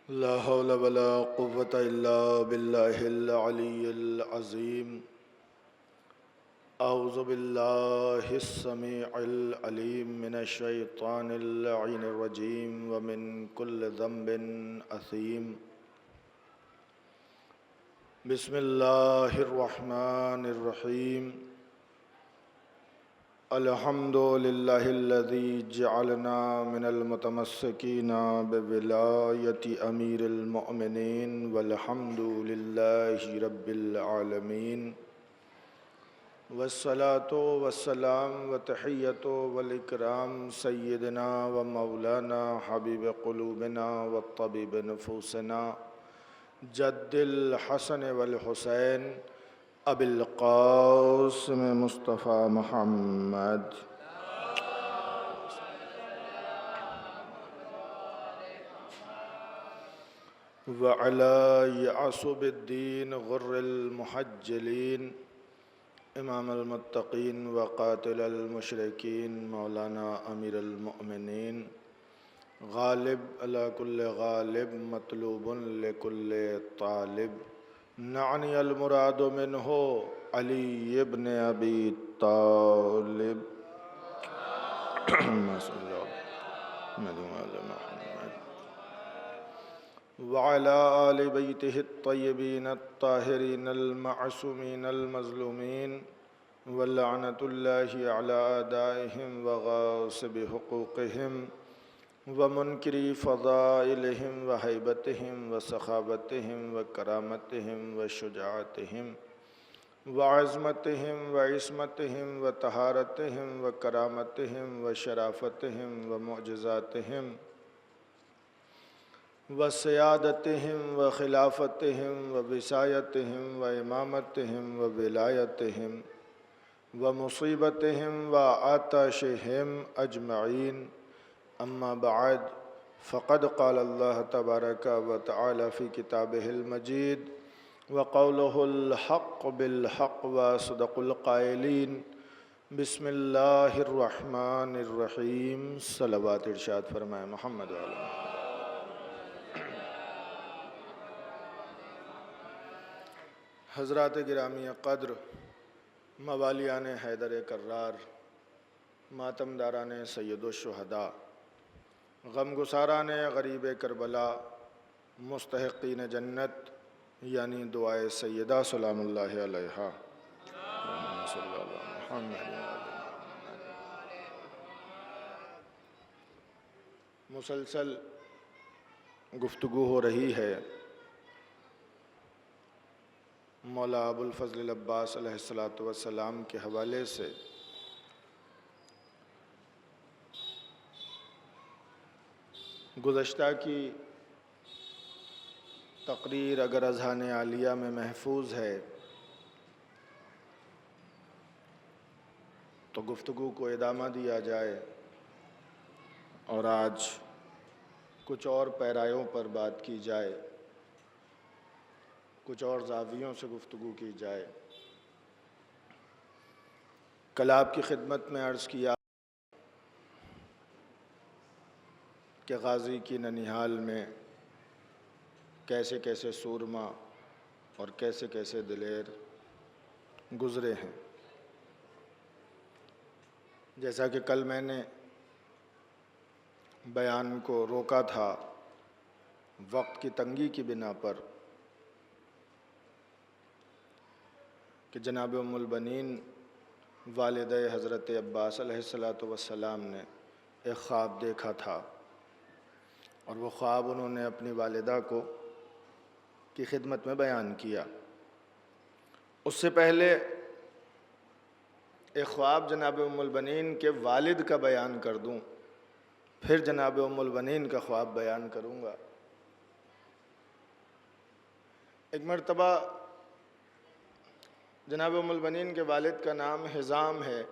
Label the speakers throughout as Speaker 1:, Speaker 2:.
Speaker 1: لا حول ولا قوة إلا بالله العلي العظيم. أعوذ بالله السميع العليم من الشيطان اللعين الرجيم ومن كل ذنب أثيم. بسم الله الرحمن الرحيم. الحمد لله الذي جعلنا من المتمسكين بولاية أمير المؤمنين والحمد لله رب العالمين. والصلاة والسلام وتحية والإكرام سيدنا ومولانا حبيب قلوبنا والطبيب نفوسنا جد الحسن والحسين ابی القاسم مصطفیٰ محمد وعلى يعصب الدين غر المحجلين امام المتقين وقاتل المشركين مولانا امیر المؤمنین غالب على كل غالب مطلوب لكل طالب نعنی المراد منہ علی ابن ابی طالب وعلى آل بیتہ الطیبین الطاہرین المعصومین المظلومین ولعنۃ اللہ علی اعدائہم وغاصب حقوقہم ومنکری فضائلہم وہیبتہم وسخاوتہم وکرامتہم وشجاعتہم وعظمتہم وعصمتہم وطہارتہم وکرامتہم وشرافتہم ومعجزاتہم وسیادتہم وخلافتہم ووصایتہم وامامتہم وولایتہم ومصیبتہم وعطشہم اجمعین. اما بعد فقد قال اللہ تبارک و تعالی فی کتابہ المجید وقولہ الحق بالحق وصدق القائلین. بسم اللہ الرحمن الرحیم. صلوات ارشاد فرمائے محمد علیہ. حضرات گرامی قدر، موالیان حیدر کرار، ماتم داران سید الشہداء، غم گساران غریب کربلا، مستحقین جنت یعنی دعائے سیدہ سلام اللہ علیہا، مسلسل گفتگو ہو رہی ہے مولا ابو الفضل العباس علیہ السلام کے حوالے سے. گزشتہ کی تقریر اگر اذہان عالیہ میں محفوظ ہے تو گفتگو کو ادامہ دیا جائے اور آج کچھ اور پیرایوں پر بات کی جائے، کچھ اور زاویوں سے گفتگو کی جائے. کل آپ کی خدمت میں عرض کیا کہ غازی کی ننیہال میں کیسے کیسے سورما اور کیسے کیسے دلیر گزرے ہیں. جیسا کہ کل میں نے بیان کو روکا تھا وقت کی تنگی کی بنا پر کہ جناب ام البنین والدہ حضرت عباس علیہ السلام نے ایک خواب دیکھا تھا اور وہ خواب انہوں نے اپنی والدہ کی خدمت میں بیان کیا. اس سے پہلے ایک خواب جناب ام البنین کے والد کا بیان کر دوں، پھر جناب ام البنین کا خواب بیان کروں گا. ایک مرتبہ جناب ام البنین کے والد کا نام حزام ہے،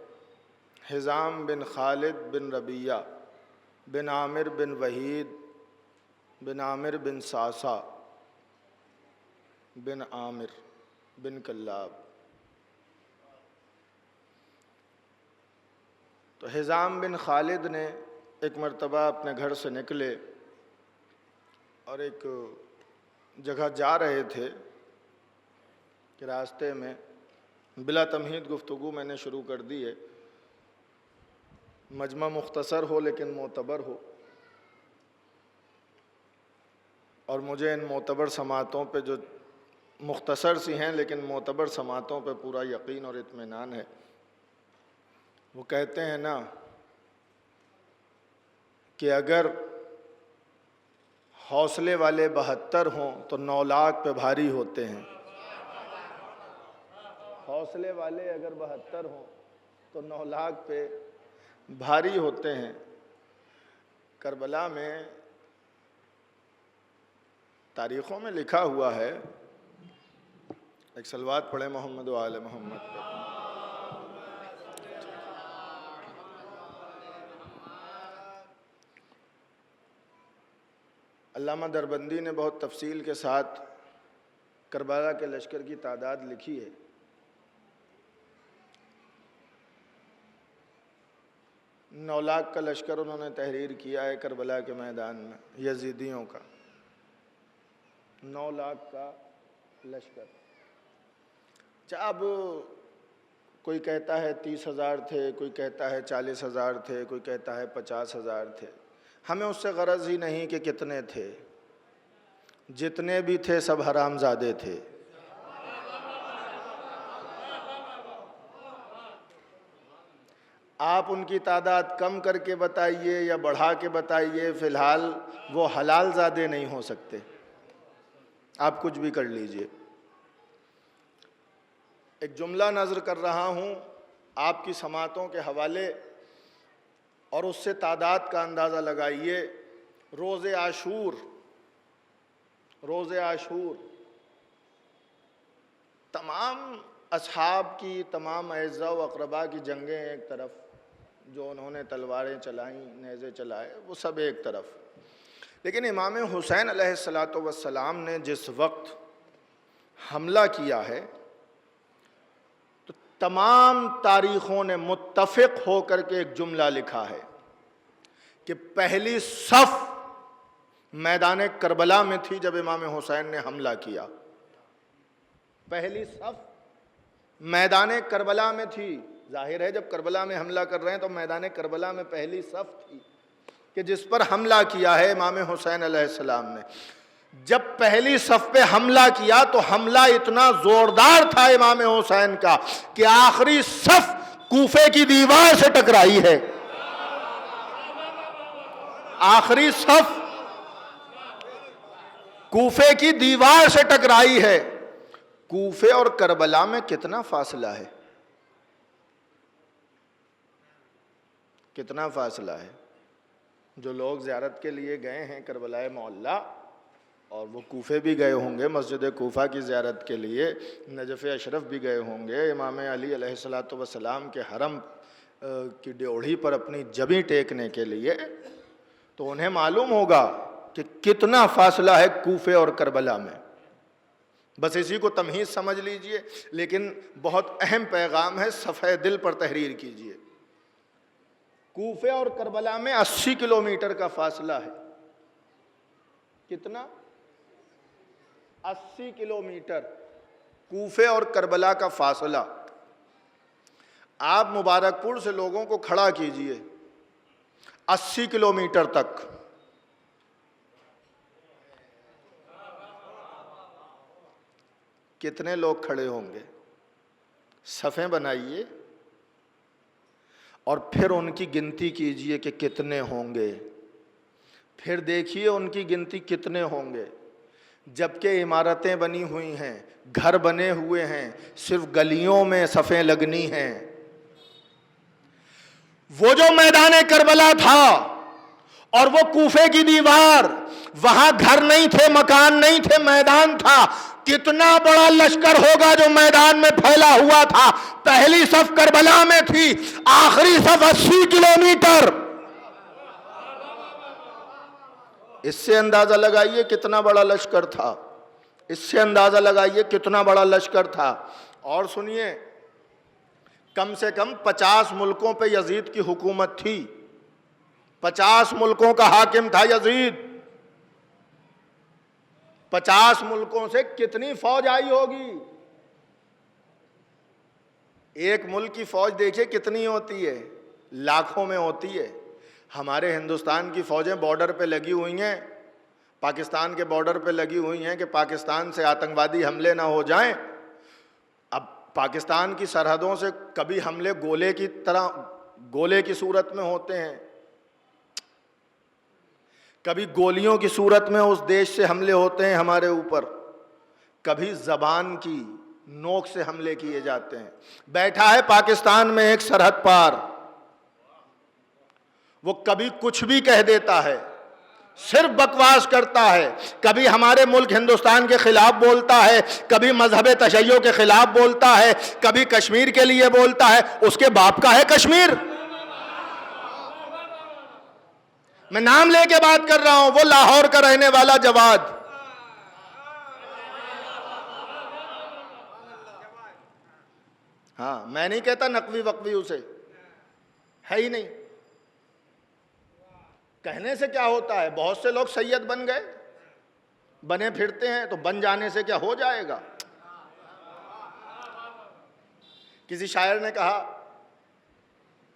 Speaker 1: حزام بن خالد بن ربیہ بن عامر بن وحید بن عامر بن ساسا بن عامر بن کلاب. تو حزام بن خالد نے ایک مرتبہ اپنے گھر سے نکلے اور ایک جگہ جا رہے تھے کہ راستے میں بلا تمہید گفتگو میں نے شروع کر دی ہے، مجمع مختصر ہو لیکن معتبر ہو، اور مجھے ان معتبر سماعتوں پہ جو مختصر سی ہیں لیکن معتبر سماعتوں پہ پورا یقین اور اطمینان ہے۔ وہ کہتے ہیں نا کہ اگر حوصلے والے 72 ہوں تو 9 لاکھ پہ بھاری ہوتے ہیں۔ حوصلے والے اگر 72 ہوں تو 9 لاکھ پہ بھاری ہوتے ہیں۔ کربلا میں تاریخوں میں لکھا ہوا ہے، ایک صلوات پڑھیں محمد و آل محمد پہ۔ علامہ دربندی نے بہت تفصیل کے ساتھ کربلا کے لشکر کی تعداد لکھی ہے۔ نو لاکھ کا لشکر انہوں نے تحریر کیا ہے کربلا کے میدان میں، یزیدیوں کا 9 لاکھ کا لشکر۔ اب کوئی کہتا ہے 30,000 تھے، کوئی کہتا ہے 40,000 تھے، کوئی کہتا ہے 50,000 تھے۔ ہمیں اس سے غرض ہی نہیں کہ کتنے تھے، جتنے بھی تھے سب حرام زادے تھے۔ آپ ان کی تعداد کم کر کے بتائیے یا بڑھا کے بتائیے، فی الحال وہ حلال زادے نہیں ہو سکتے، آپ کچھ بھی کر لیجئے۔ ایک جملہ نظر کر رہا ہوں آپ کی سماعتوں کے حوالے، اور اس سے تعداد کا اندازہ لگائیے۔ روز عاشور تمام اصحاب کی، تمام اعزاء و اقرباء کی جنگیں ایک طرف، جو انہوں نے تلواریں چلائیں، نیزے چلائے، وہ سب ایک طرف، لیکن امام حسین علیہ السلام نے جس وقت حملہ کیا ہے تو تمام تاریخوں نے متفق ہو کر کے ایک جملہ لکھا ہے کہ پہلی صف میدان کربلا میں تھی جب امام حسین نے حملہ کیا۔ پہلی صف میدان کربلا میں تھی۔ ظاہر ہے جب کربلا میں حملہ کر رہے ہیں تو میدان کربلا میں پہلی صف تھی کہ جس پر حملہ کیا ہے امام حسین علیہ السلام نے۔ جب پہلی صف پہ حملہ کیا تو حملہ اتنا زوردار تھا امام حسین کا کہ آخری صف کوفے کی دیوار سے ٹکرائی ہے۔ آخری صف کوفے کی دیوار سے ٹکرائی ہے۔ کوفے اور کربلا میں کتنا فاصلہ ہے؟ کتنا فاصلہ ہے؟ جو لوگ زیارت کے لیے گئے ہیں کربلا معلیٰ، اور وہ کوفے بھی گئے ہوں گے مسجد کوفہ کی زیارت کے لیے، نجف اشرف بھی گئے ہوں گے، امام علی علیہ السلام کے حرم کی ڈیوڑھی پر اپنی جبیں ٹیکنے کے لیے، تو انہیں معلوم ہوگا کہ کتنا فاصلہ ہے کوفے اور کربلا میں۔ بس اسی کو تمہیز سمجھ لیجئے، لیکن بہت اہم پیغام ہے، صفحہ دل پر تحریر کیجئے۔ کوفے اور کربلا میں 80 کلومیٹر کا فاصلہ ہے۔ کتنا؟ 80 کلومیٹر کوفے اور کربلا کا فاصلہ۔ آپ مبارک پور سے لوگوں کو کھڑا کیجئے 80 کلومیٹر تک، کتنے لوگ کھڑے ہوں گے؟ صفیں بنائیے اور پھر ان کی گنتی کیجئے کہ کتنے ہوں گے، پھر دیکھیے ان کی گنتی کتنے ہوں گے، جبکہ عمارتیں بنی ہوئی ہیں، گھر بنے ہوئے ہیں، صرف گلیوں میں صفیں لگنی ہیں۔ وہ جو میدان کربلا تھا اور وہ کوفے کی دیوار، وہاں گھر نہیں تھے، مکان نہیں تھے، میدان تھا۔ کتنا بڑا لشکر ہوگا جو میدان میں پھیلا ہوا تھا۔ پہلی صف کربلا میں تھی، آخری صف 80 کلومیٹر۔ اس سے اندازہ لگائیے کتنا بڑا لشکر تھا، اس سے اندازہ لگائیے کتنا بڑا لشکر تھا۔ اور سنیے، کم سے کم 50 ملکوں پہ یزید کی حکومت تھی، 50 ملکوں کا حاکم تھا یزید۔ 50 ملکوں سے کتنی فوج آئی ہوگی؟ ایک ملک کی فوج دیکھیے کتنی ہوتی ہے، لاکھوں میں ہوتی ہے۔ ہمارے ہندوستان کی فوجیں بارڈر پہ لگی ہوئی ہیں، پاکستان کے بارڈر پہ لگی ہوئی ہیں کہ پاکستان سے آتنکوادی حملے نہ ہو جائیں۔ اب پاکستان کی سرحدوں سے کبھی حملے گولے کی صورت میں ہوتے ہیں، کبھی گولیوں کی صورت میں اس دیش سے حملے ہوتے ہیں ہمارے اوپر، کبھی زبان کی نوک سے حملے کیے جاتے ہیں۔ بیٹھا ہے پاکستان میں ایک سرحد پار، وہ کبھی کچھ بھی کہہ دیتا ہے، صرف بکواس کرتا ہے، کبھی ہمارے ملک ہندوستان کے خلاف بولتا ہے، کبھی مذہب تشیع کے خلاف بولتا ہے، کبھی کشمیر کے لیے بولتا ہے۔ اس کے باپ کا ہے کشمیر؟ میں نام لے کے بات کر رہا ہوں، وہ لاہور کا رہنے والا جواد، ہاں میں نہیں کہتا نقوی وقوی اسے ہے ہی نہیں۔ کہنے سے کیا ہوتا ہے؟ بہت سے لوگ سید بن گئے، بنے پھرتے ہیں، تو بن جانے سے کیا ہو جائے گا؟ کسی شاعر نے کہا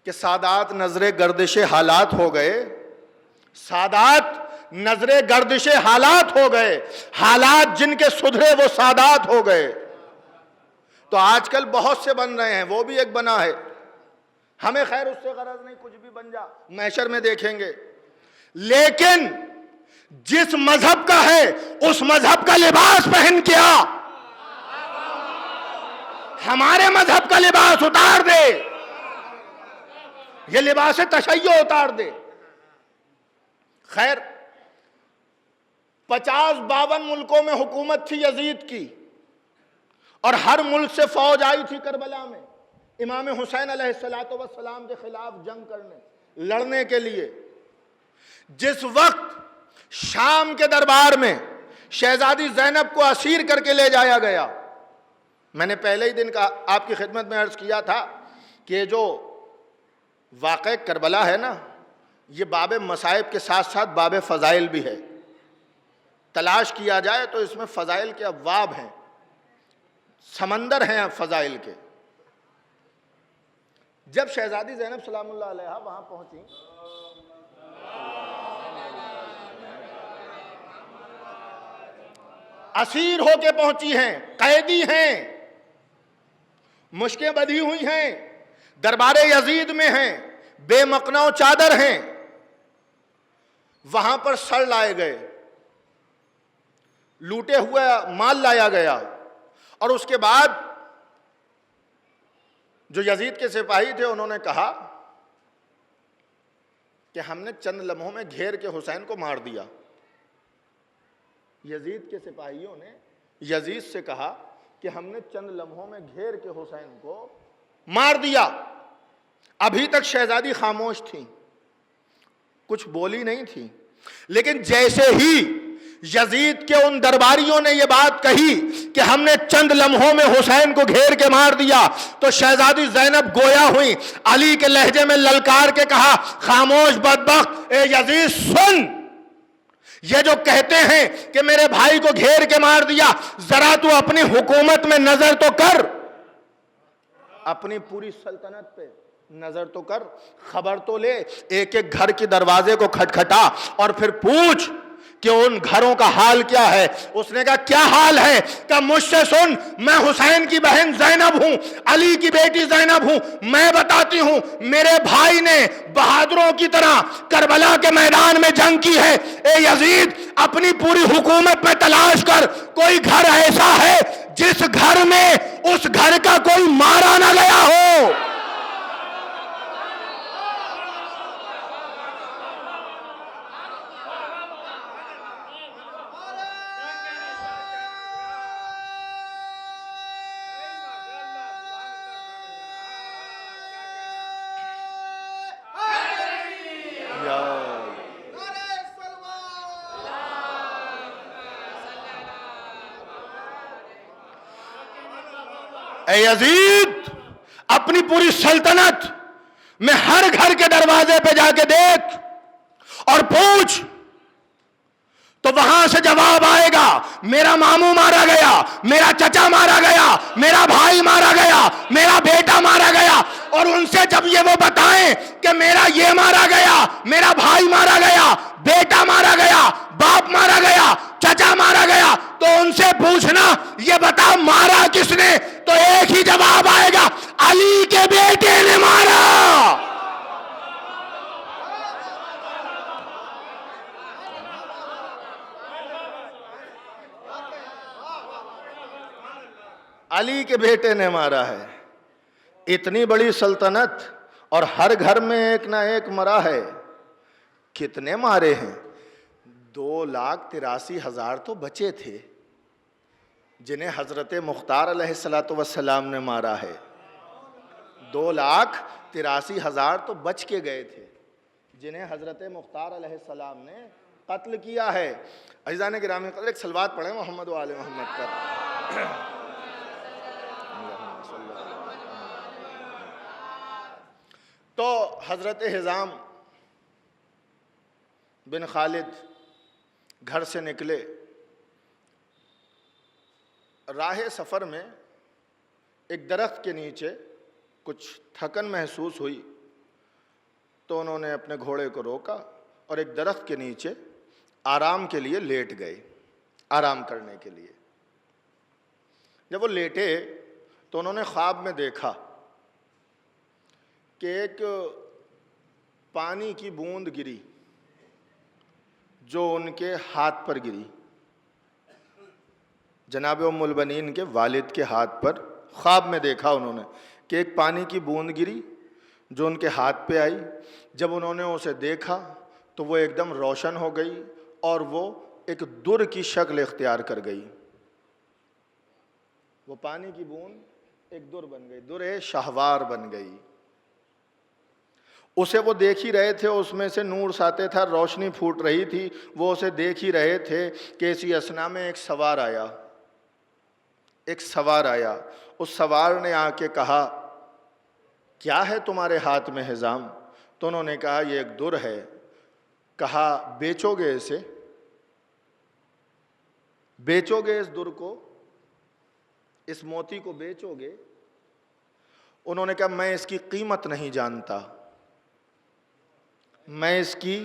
Speaker 1: کہ سادات نظر گردش حالات ہو گئے، سادات نظر گردش حالات ہو گئے، حالات جن کے سدھرے وہ سادات ہو گئے۔ تو آج کل بہت سے بن رہے ہیں، وہ بھی ایک بنا ہے، ہمیں خیر اس سے غرض نہیں، کچھ بھی بن جا، محشر میں دیکھیں گے۔ لیکن جس مذہب کا ہے اس مذہب کا لباس پہن کے آ، ہمارے مذہب کا لباس اتار دے، یہ لباس تشیع اتار دے۔ خیر 50-52 ملکوں میں حکومت تھی یزید کی، اور ہر ملک سے فوج آئی تھی کربلا میں امام حسین علیہ السلام کے خلاف جنگ کرنے، لڑنے کے لیے۔ جس وقت شام کے دربار میں شہزادی زینب کو اسیر کر کے لے جایا گیا، میں نے پہلے ہی دن کا آپ کی خدمت میں عرض کیا تھا کہ جو واقع کربلا ہے نا، یہ باب مصائب کے ساتھ ساتھ باب فضائل بھی ہے۔ تلاش کیا جائے تو اس میں فضائل کے ابواب ہیں، سمندر ہیں فضائل کے۔ جب شہزادی زینب سلام اللہ علیہا وہاں پہنچی، اسیر ہو کے پہنچی ہیں، قیدی ہیں، مشکیں بدھی ہوئی ہیں، دربار یزید میں ہیں، بے مقنع و چادر ہیں، وہاں پر سر لائے گئے، لوٹے ہوئے مال لایا گیا، اور اس کے بعد جو یزید کے سپاہی تھے انہوں نے کہا کہ ہم نے چند لمحوں میں گھیر کے حسین کو مار دیا۔ یزید کے سپاہیوں نے یزید سے کہا کہ ہم نے چند لمحوں میں گھیر کے حسین کو مار دیا۔ ابھی تک شہزادی خاموش تھی، کچھ بولی نہیں تھی، لیکن جیسے ہی یزید کے ان درباریوں نے یہ بات کہی کہ ہم نے چند لمحوں میں حسین کو گھیر کے مار دیا، تو شہزادی زینب گویا ہوئی، علی کے لہجے میں للکار کے کہا، خاموش بدبخت، اے یزید سن، یہ جو کہتے ہیں کہ میرے بھائی کو گھیر کے مار دیا، ذرا تو اپنی حکومت میں نظر تو کر، اپنی پوری سلطنت پہ نظر تو کر، خبر تو لے، ایک ایک گھر کے دروازے کو کھٹکھٹا اور پھر پوچھ کہ ان گھروں کا حال کیا ہے۔ اس نے کہا کیا حال ہے؟ کہ مجھ سے سن، میں حسین کی بہن زینب ہوں، علی کی بیٹی زینب ہوں، میں بتاتی ہوں میرے بھائی نے بہادروں کی طرح کربلا کے میدان میں جنگ کی ہے۔ اے یزید، اپنی پوری حکومت میں تلاش کر، کوئی گھر ایسا ہے جس گھر میں اس گھر کا کوئی مارا نہ گیا ہو۔ اے یزید، اپنی پوری سلطنت میں ہر گھر کے دروازے پہ جا کے دیکھ اور پوچھ تو وہاں سے جواب آئے گا میرا ماموں مارا گیا، میرا چچا مارا گیا، میرا بھائی مارا گیا، میرا بیٹا مارا گیا. اور ان سے جب یہ وہ بتائیں کہ میرا یہ مارا گیا، میرا بھائی مارا گیا، بیٹا مارا گیا، باپ مارا گیا، چچا مارا گیا، تو ان سے پوچھنا یہ بتا مارا کس نے؟ تو ایک ہی جواب آئے گا، علی کے بیٹے نے مارا. علی کے بیٹے نے مارا ہے. اتنی بڑی سلطنت اور ہر گھر میں ایک نہ ایک مرا ہے. کتنے مارے ہیں؟ 2,83,000 تو بچے تھے جنہیں حضرت مختار علیہ السلام نے مارا ہے. 2,83,000 تو بچ کے گئے تھے جنہیں حضرت مختار علیہ السلام نے قتل کیا ہے. عزیزان گرامی قدر، ایک صلوات پڑھیں محمد و آل محمد پر. تو حضرت حزام بن خالد گھر سے نکلے. راہ سفر میں ایک درخت کے نیچے کچھ تھکن محسوس ہوئی تو انہوں نے اپنے گھوڑے کو روکا اور ایک درخت کے نیچے آرام کے لیے لیٹ گئے، آرام کرنے کے لیے. جب وہ لیٹے تو انہوں نے خواب میں دیکھا کہ ایک پانی کی بوند گری جو ان کے ہاتھ پر گری. جناب ام البنین کے والد کے ہاتھ پر خواب میں دیکھا انہوں نے کہ ایک پانی کی بوند گری جو ان کے ہاتھ پہ آئی. جب انہوں نے اسے دیکھا تو وہ ایک دم روشن ہو گئی اور وہ ایک در کی شکل اختیار کر گئی. وہ پانی کی بوند ایک در بن گئی، در شہوار بن گئی. اسے وہ دیکھ ہی رہے تھے، اس میں سے نور ساتے تھا، روشنی پھوٹ رہی تھی. وہ اسے دیکھ ہی رہے تھے کہ اسی اثنا میں ایک سوار آیا. اس سوار نے آ کے کہا کیا ہے تمہارے ہاتھ میں حزام؟ تو انہوں نے کہا یہ ایک در ہے. کہا بیچو گے اسے؟ بیچو گے اس در کو، اس موتی کو بیچو گے؟ انہوں نے کہا میں اس کی قیمت نہیں جانتا، میں اس کی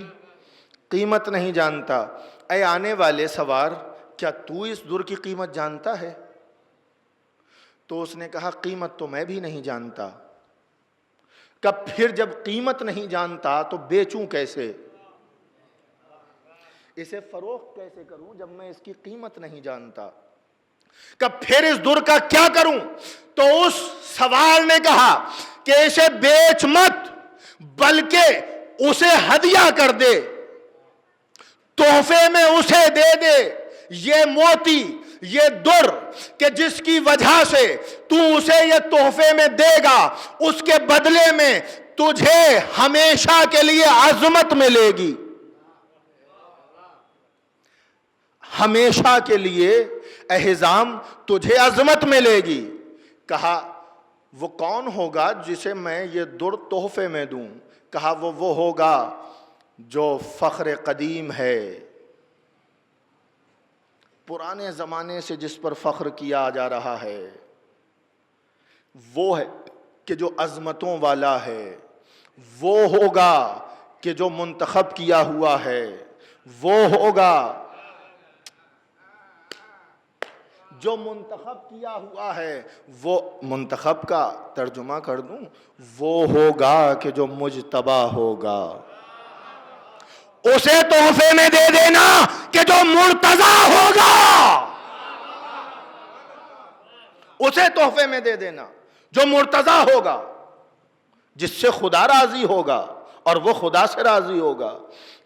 Speaker 1: قیمت نہیں جانتا. اے آنے والے سوار، کیا تو اس در کی قیمت جانتا ہے؟ تو اس نے کہا قیمت تو میں بھی نہیں جانتا. کہ پھر جب قیمت نہیں جانتا تو بیچوں کیسے؟ اسے فروخت کیسے کروں جب میں اس کی قیمت نہیں جانتا؟ کہ پھر اس در کا کیا کروں؟ تو اس سوار نے کہا کہ اسے بیچ مت، بلکہ اسے ہدیہ کر دے، تحفے میں اسے دے دے. یہ موتی، یہ در کہ جس کی وجہ سے تو اسے یہ تحفے میں دے گا، اس کے بدلے میں تجھے ہمیشہ کے لیے عظمت ملے گی، ہمیشہ کے لیے اے حزام تجھے عظمت ملے گی. کہا وہ کون ہوگا جسے میں یہ در تحفے میں دوں؟ کہا وہ ہوگا جو فخر قدیم ہے، پرانے زمانے سے جس پر فخر کیا جا رہا ہے، وہ ہے کہ جو عظمتوں والا ہے، وہ ہوگا کہ جو منتخب کیا ہوا ہے، وہ ہوگا جو منتخب کیا ہوا ہے. وہ منتخب کا ترجمہ کر دوں، وہ ہوگا کہ جو مجتبی ہوگا. اسے تحفے میں دے دینا کہ جو مرتضی ہوگا، اسے تحفے میں دے دینا جو مرتضی ہوگا، جس سے خدا راضی ہوگا اور وہ خدا سے راضی ہوگا.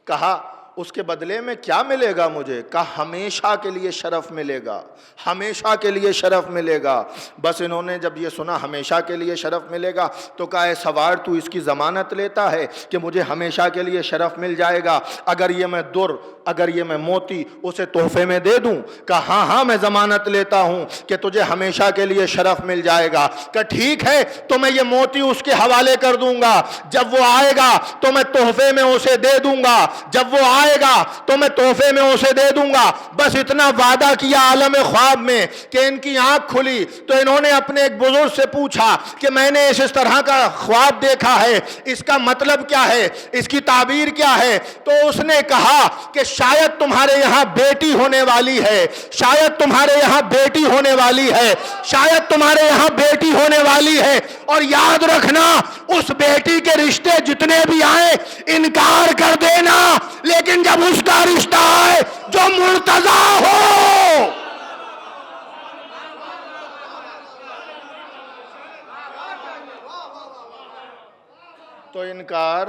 Speaker 1: کہا اس کے بدلے میں کیا ملے گا مجھے؟ کہا ہمیشہ کے لیے شرف ملے گا، ہمیشہ کے لیے شرف ملے گا. بس انہوں نے جب یہ سنا ہمیشہ کے لیے شرف ملے گا تو کہا اے سوار تو اس کی ضمانت لیتا ہے کہ مجھے ہمیشہ کے لیے شرف مل جائے گا اگر یہ میں در، اگر یہ میں موتی اسے تحفے میں دے دوں؟ کہا ہاں میں ضمانت لیتا ہوں کہ تجھے ہمیشہ کے لیے شرف مل جائے گا. کہ ٹھیک ہے تو میں یہ موتی اس کے حوالے کر دوں گا، جب وہ آئے گا تو میں تحفے میں اسے دے دوں گا، جب وہ آئے گا تو میں تحفے میں اسے دے دوں گا. بس اتنا وعدہ کیا عالم خواب میں کہ ان کی آنکھ کھلی تو انہوں نے اپنے ایک بزرگ سے پوچھا کہ میں نے اس طرح کا خواب دیکھا ہے, اس کا مطلب کیا ہے, اس کی تعبیر کیا ہے؟ تو اس نے کہا کہ شاید تمہارے یہاں بیٹی ہونے والی ہے, شاید تمہارے یہاں بیٹی ہونے والی ہے, شاید تمہارے یہاں بیٹی ہونے والی ہے. اور یاد رکھنا اس بیٹی کے رشتے جتنے بھی آئے انکار کر دینا, لیکن جب اس کا رشتہ آئے جو مرتضی ہو تو انکار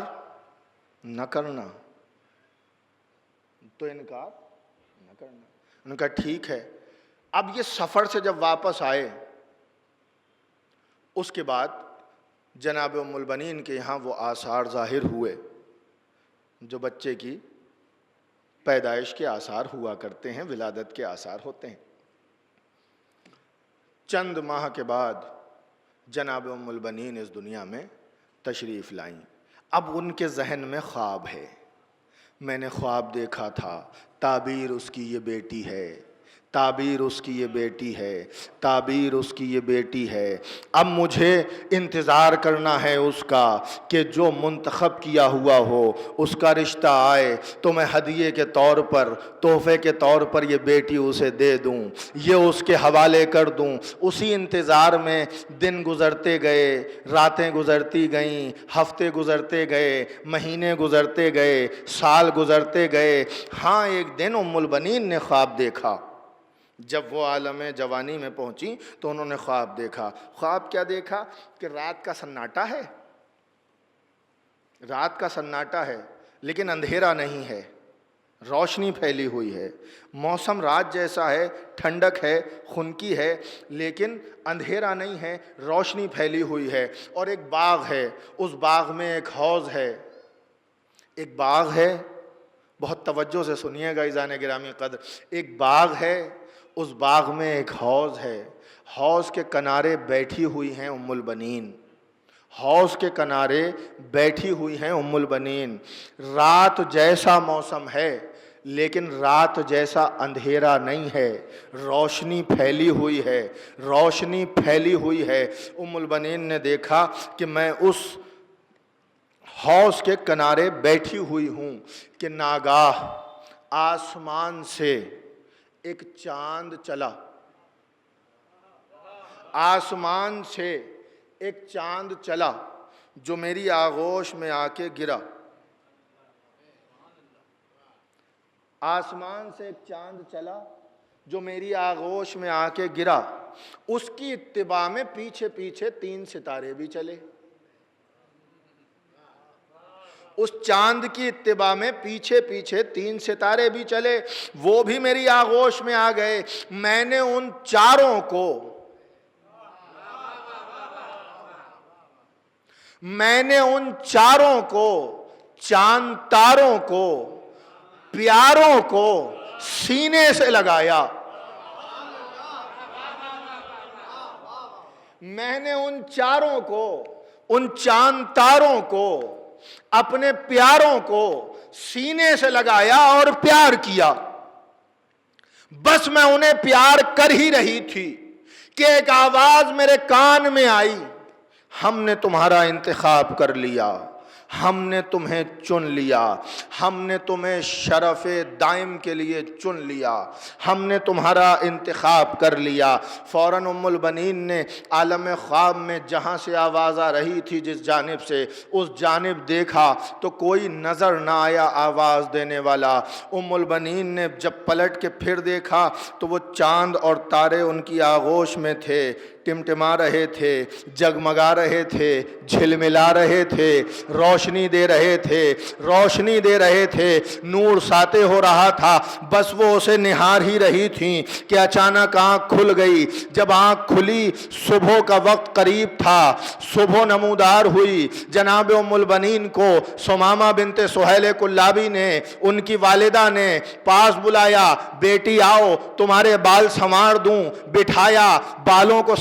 Speaker 1: نہ کرنا, تو انکار نہ کرنا. ان کا ٹھیک ہے. اب یہ سفر سے جب واپس آئے اس کے بعد جناب ام البنین کے یہاں وہ آثار ظاہر ہوئے جو بچے کی پیدائش کے آثار ہوا کرتے ہیں, ولادت کے آثار ہوتے ہیں. چند ماہ کے بعد جناب ام البنین اس دنیا میں تشریف لائیں. اب ان کے ذہن میں خواب ہے, میں نے خواب دیکھا تھا, تعبیر اس کی یہ بیٹی ہے, تعبیر اس کی یہ بیٹی ہے, تعبیر اس کی یہ بیٹی ہے. اب مجھے انتظار کرنا ہے اس کا کہ جو منتخب کیا ہوا ہو اس کا رشتہ آئے تو میں ہدیے کے طور پر, تحفے کے طور پر یہ بیٹی اسے دے دوں, یہ اس کے حوالے کر دوں. اسی انتظار میں دن گزرتے گئے, راتیں گزرتی گئیں, ہفتے گزرتے گئے, مہینے گزرتے گئے, سال گزرتے گئے. ہاں ایک دن ام البنین نے خواب دیکھا. جب وہ عالم جوانی میں پہنچی تو انہوں نے خواب دیکھا. خواب کیا دیکھا کہ رات کا سناٹا ہے, رات کا سناٹا ہے لیکن اندھیرا نہیں ہے, روشنی پھیلی ہوئی ہے. موسم رات جیسا ہے, ٹھنڈک ہے, خنکی ہے, لیکن اندھیرا نہیں ہے, روشنی پھیلی ہوئی ہے. اور ایک باغ ہے, اس باغ میں ایک حوض ہے, ایک باغ ہے. بہت توجہ سے سنیے گا عزیزان گرامی قدر. ایک باغ ہے, اس باغ میں ایک حوض ہے. حوض کے کنارے بیٹھی ہوئی ہیں ام البنین, حوض کے کنارے بیٹھی ہوئی ہیں ام البنین. رات جیسا موسم ہے لیکن رات جیسا اندھیرا نہیں ہے, روشنی پھیلی ہوئی ہے, روشنی پھیلی ہوئی ہے. ام البنین نے دیکھا کہ میں اس حوض کے کنارے بیٹھی ہوئی ہوں کہ ناگاہ آسمان سے ایک چاند چلا, آسمان سے ایک چاند چلا جو میری آغوش میں آ کے گرا. آسمان سے ایک چاند چلا جو میری آغوش میں آ کے گرا. اس کی اتباع میں پیچھے پیچھے 3 ستارے بھی چلے. اس چاند کی اتباع میں پیچھے پیچھے 3 ستارے بھی چلے, وہ بھی میری آغوش میں آ گئے. میں نے ان چاروں کو, میں نے ان چاروں کو, چاند تاروں کو, پیاروں کو سینے سے لگایا. میں نے ان چاروں کو, ان چاند تاروں کو, اپنے پیاروں کو سینے سے لگایا اور پیار کیا. بس میں انہیں پیار کر ہی رہی تھی کہ ایک آواز میرے کان میں آئی, ہم نے تمہارا انتخاب کر لیا, ہم نے تمہیں چن لیا, ہم نے تمہیں شرف دائم کے لیے چن لیا, ہم نے تمہارا انتخاب کر لیا. فوراً ام البنین نے عالم خواب میں جہاں سے آواز آ رہی تھی جس جانب سے, اس جانب دیکھا تو کوئی نظر نہ آیا آواز دینے والا. ام البنین نے جب پلٹ کے پھر دیکھا تو وہ چاند اور تارے ان کی آغوش میں تھے, ٹمٹما رہے تھے, جگمگا رہے تھے, جھلملا رہے تھے, روشنی دے رہے تھے, روشنی دے رہے تھے, نور ساطع ہو رہا تھا. بس وہ اسے نہار ہی رہی تھیں کہ اچانک آنکھ کھل گئی. جب آنکھ کھلی صبح کا وقت قریب تھا, صبح نمودار ہوئی. جناب ام البنین کو ثمامہ بنت سہیل کلابی نے, ان کی والدہ نے پاس بلایا, بیٹی آؤ تمہارے بال سنوار دوں. بٹھایا, بالوں کو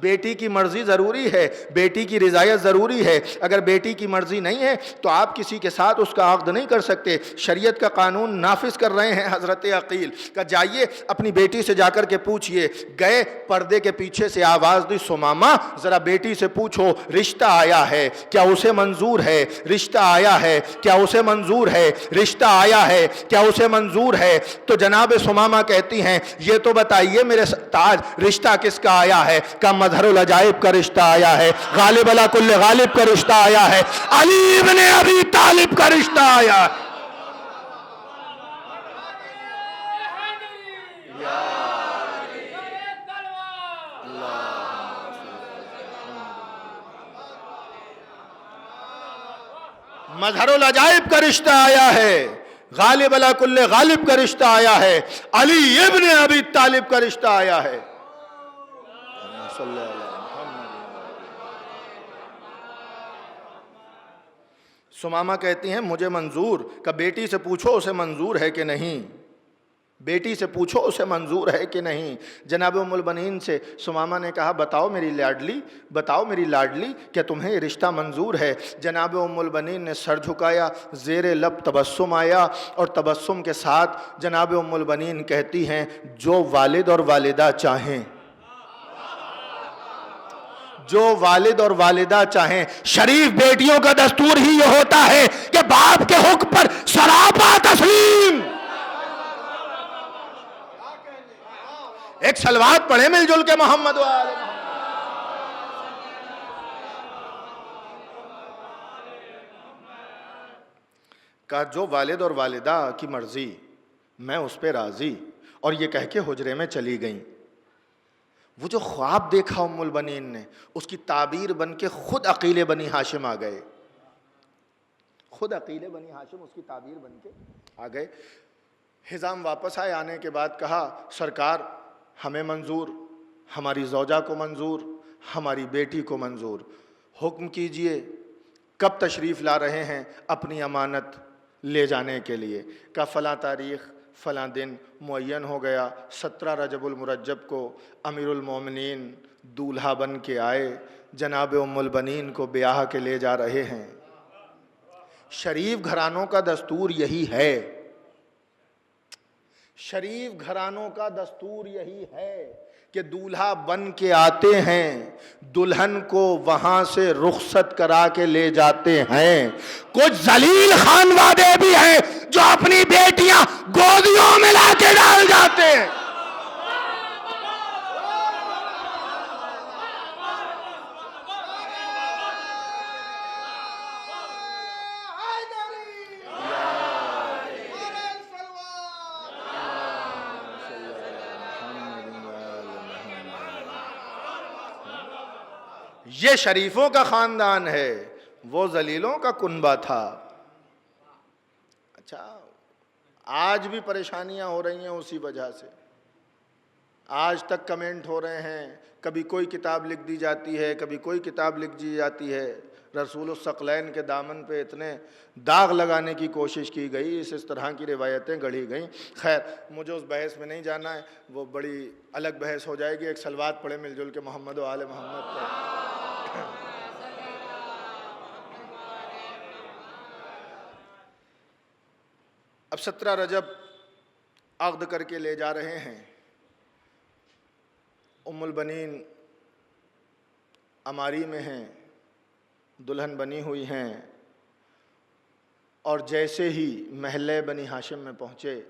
Speaker 1: بیٹی کی مرضی ضروری ہے، بیٹی کی رضایت ضروری ہے. اگر بیٹی کی مرضی نہیں ہے تو آپ کسی کے ساتھ اس کا عقد نہیں کر سکتے. شریعت کا قانون نافذ کر رہے ہیں حضرت عقیل کہ جائیے اپنی بیٹی سے جا کر کے پوچھئے. گئے، پردے کے پیچھے سے آواز دی، ثمامہ ذرا بیٹی سے پوچھو رشتہ آیا ہے کیا اسے منظور ہے، رشتہ آیا ہے کیا اسے منظور ہے، رشتہ آیا ہے کیا اسے منظور ہے. تو جناب ثمامہ کہتی ہیں یہ تو بتائیے میرے تاج رشتہ کس کا آیا ہے؟ کا مظہر العجائب کا رشتہ آیا ہے، غالب علی کل غالب کا رشتہ آیا ہے، علی ابن ابی طالب کا رشتہ آیا ہے. مظہر العجائب کا رشتہ آیا ہے، غالب علی کل غالب کا رشتہ آیا ہے، علی ابن ابی طالب کا رشتہ آیا ہے. ثمامہ کہتی ہیں مجھے منظور. کہ بیٹی سے پوچھو اسے منظور ہے کہ نہیں، بیٹی سے پوچھو اسے منظور ہے کہ نہیں. جناب ام البنین سے ثمامہ نے کہا بتاؤ میری لاڈلی، بتاؤ میری لاڈلی کہ تمہیں یہ رشتہ منظور ہے؟ جناب ام البنین نے سر جھکایا، زیر لب تبسم آیا اور تبسم کے ساتھ جناب ام البنین کہتی ہیں جو والد اور والدہ چاہیں، جو والد اور والدہ چاہیں. شریف بیٹیوں کا دستور ہی یہ ہوتا ہے کہ باپ کے حکم پر سراپا تسلیم. ایک صلوات پڑھے مل جل کے محمد و آل محمد. کہا جو والد اور والدہ کی مرضی میں اس پہ راضی. اور یہ کہہ کے حجرے میں چلی گئیں. وہ جو خواب دیکھا ام البنین نے اس کی تعبیر بن کے خود عقیل بنی ہاشم آ گئے، خود عقیل بنی ہاشم اس کی تعبیر بن کے آ گئے. حزام واپس آئے، آنے کے بعد کہا سرکار ہمیں منظور، ہماری زوجہ کو منظور، ہماری بیٹی کو منظور. حکم کیجئے کب تشریف لا رہے ہیں اپنی امانت لے جانے کے لیے؟ کا فلاں تاریخ فلاں دن معین ہو گیا. 17 رجب المرجب کو امیر المومنین دولہا بن کے آئے، جناب ام البنین کو بیاہ کے لے جا رہے ہیں. شریف گھرانوں کا دستور یہی ہے، شریف گھرانوں کا دستور یہی ہے کہ دولہا بن کے آتے ہیں، دلہن کو وہاں سے رخصت کرا کے لے جاتے ہیں. کچھ ذلیل خانوادے بھی ہیں جو اپنی بیٹیاں گودیوں میں لا کے ڈال جاتے ہیں. یہ شریفوں کا خاندان ہے، وہ ذلیلوں کا کنبہ تھا. اچھا آج بھی پریشانیاں ہو رہی ہیں اسی وجہ سے. آج تک کمنٹ ہو رہے ہیں، کبھی کوئی کتاب لکھ دی جاتی ہے، کبھی کوئی کتاب لکھ دی جاتی ہے. رسول الثقلین کے دامن پہ اتنے داغ لگانے کی کوشش کی گئی، اس طرح کی روایتیں گڑھی گئیں. خیر مجھے اس بحث میں نہیں جانا ہے، وہ بڑی الگ بحث ہو جائے گی. ایک صلوات پڑھے مل جل کے محمد و آل محمد پر. اب 17 رجب عقد کر کے لے جا رہے ہیں. ام البنین اماری میں ہیں، دلہن بنی ہوئی ہیں، اور جیسے ہی محلے بنی ہاشم میں پہنچے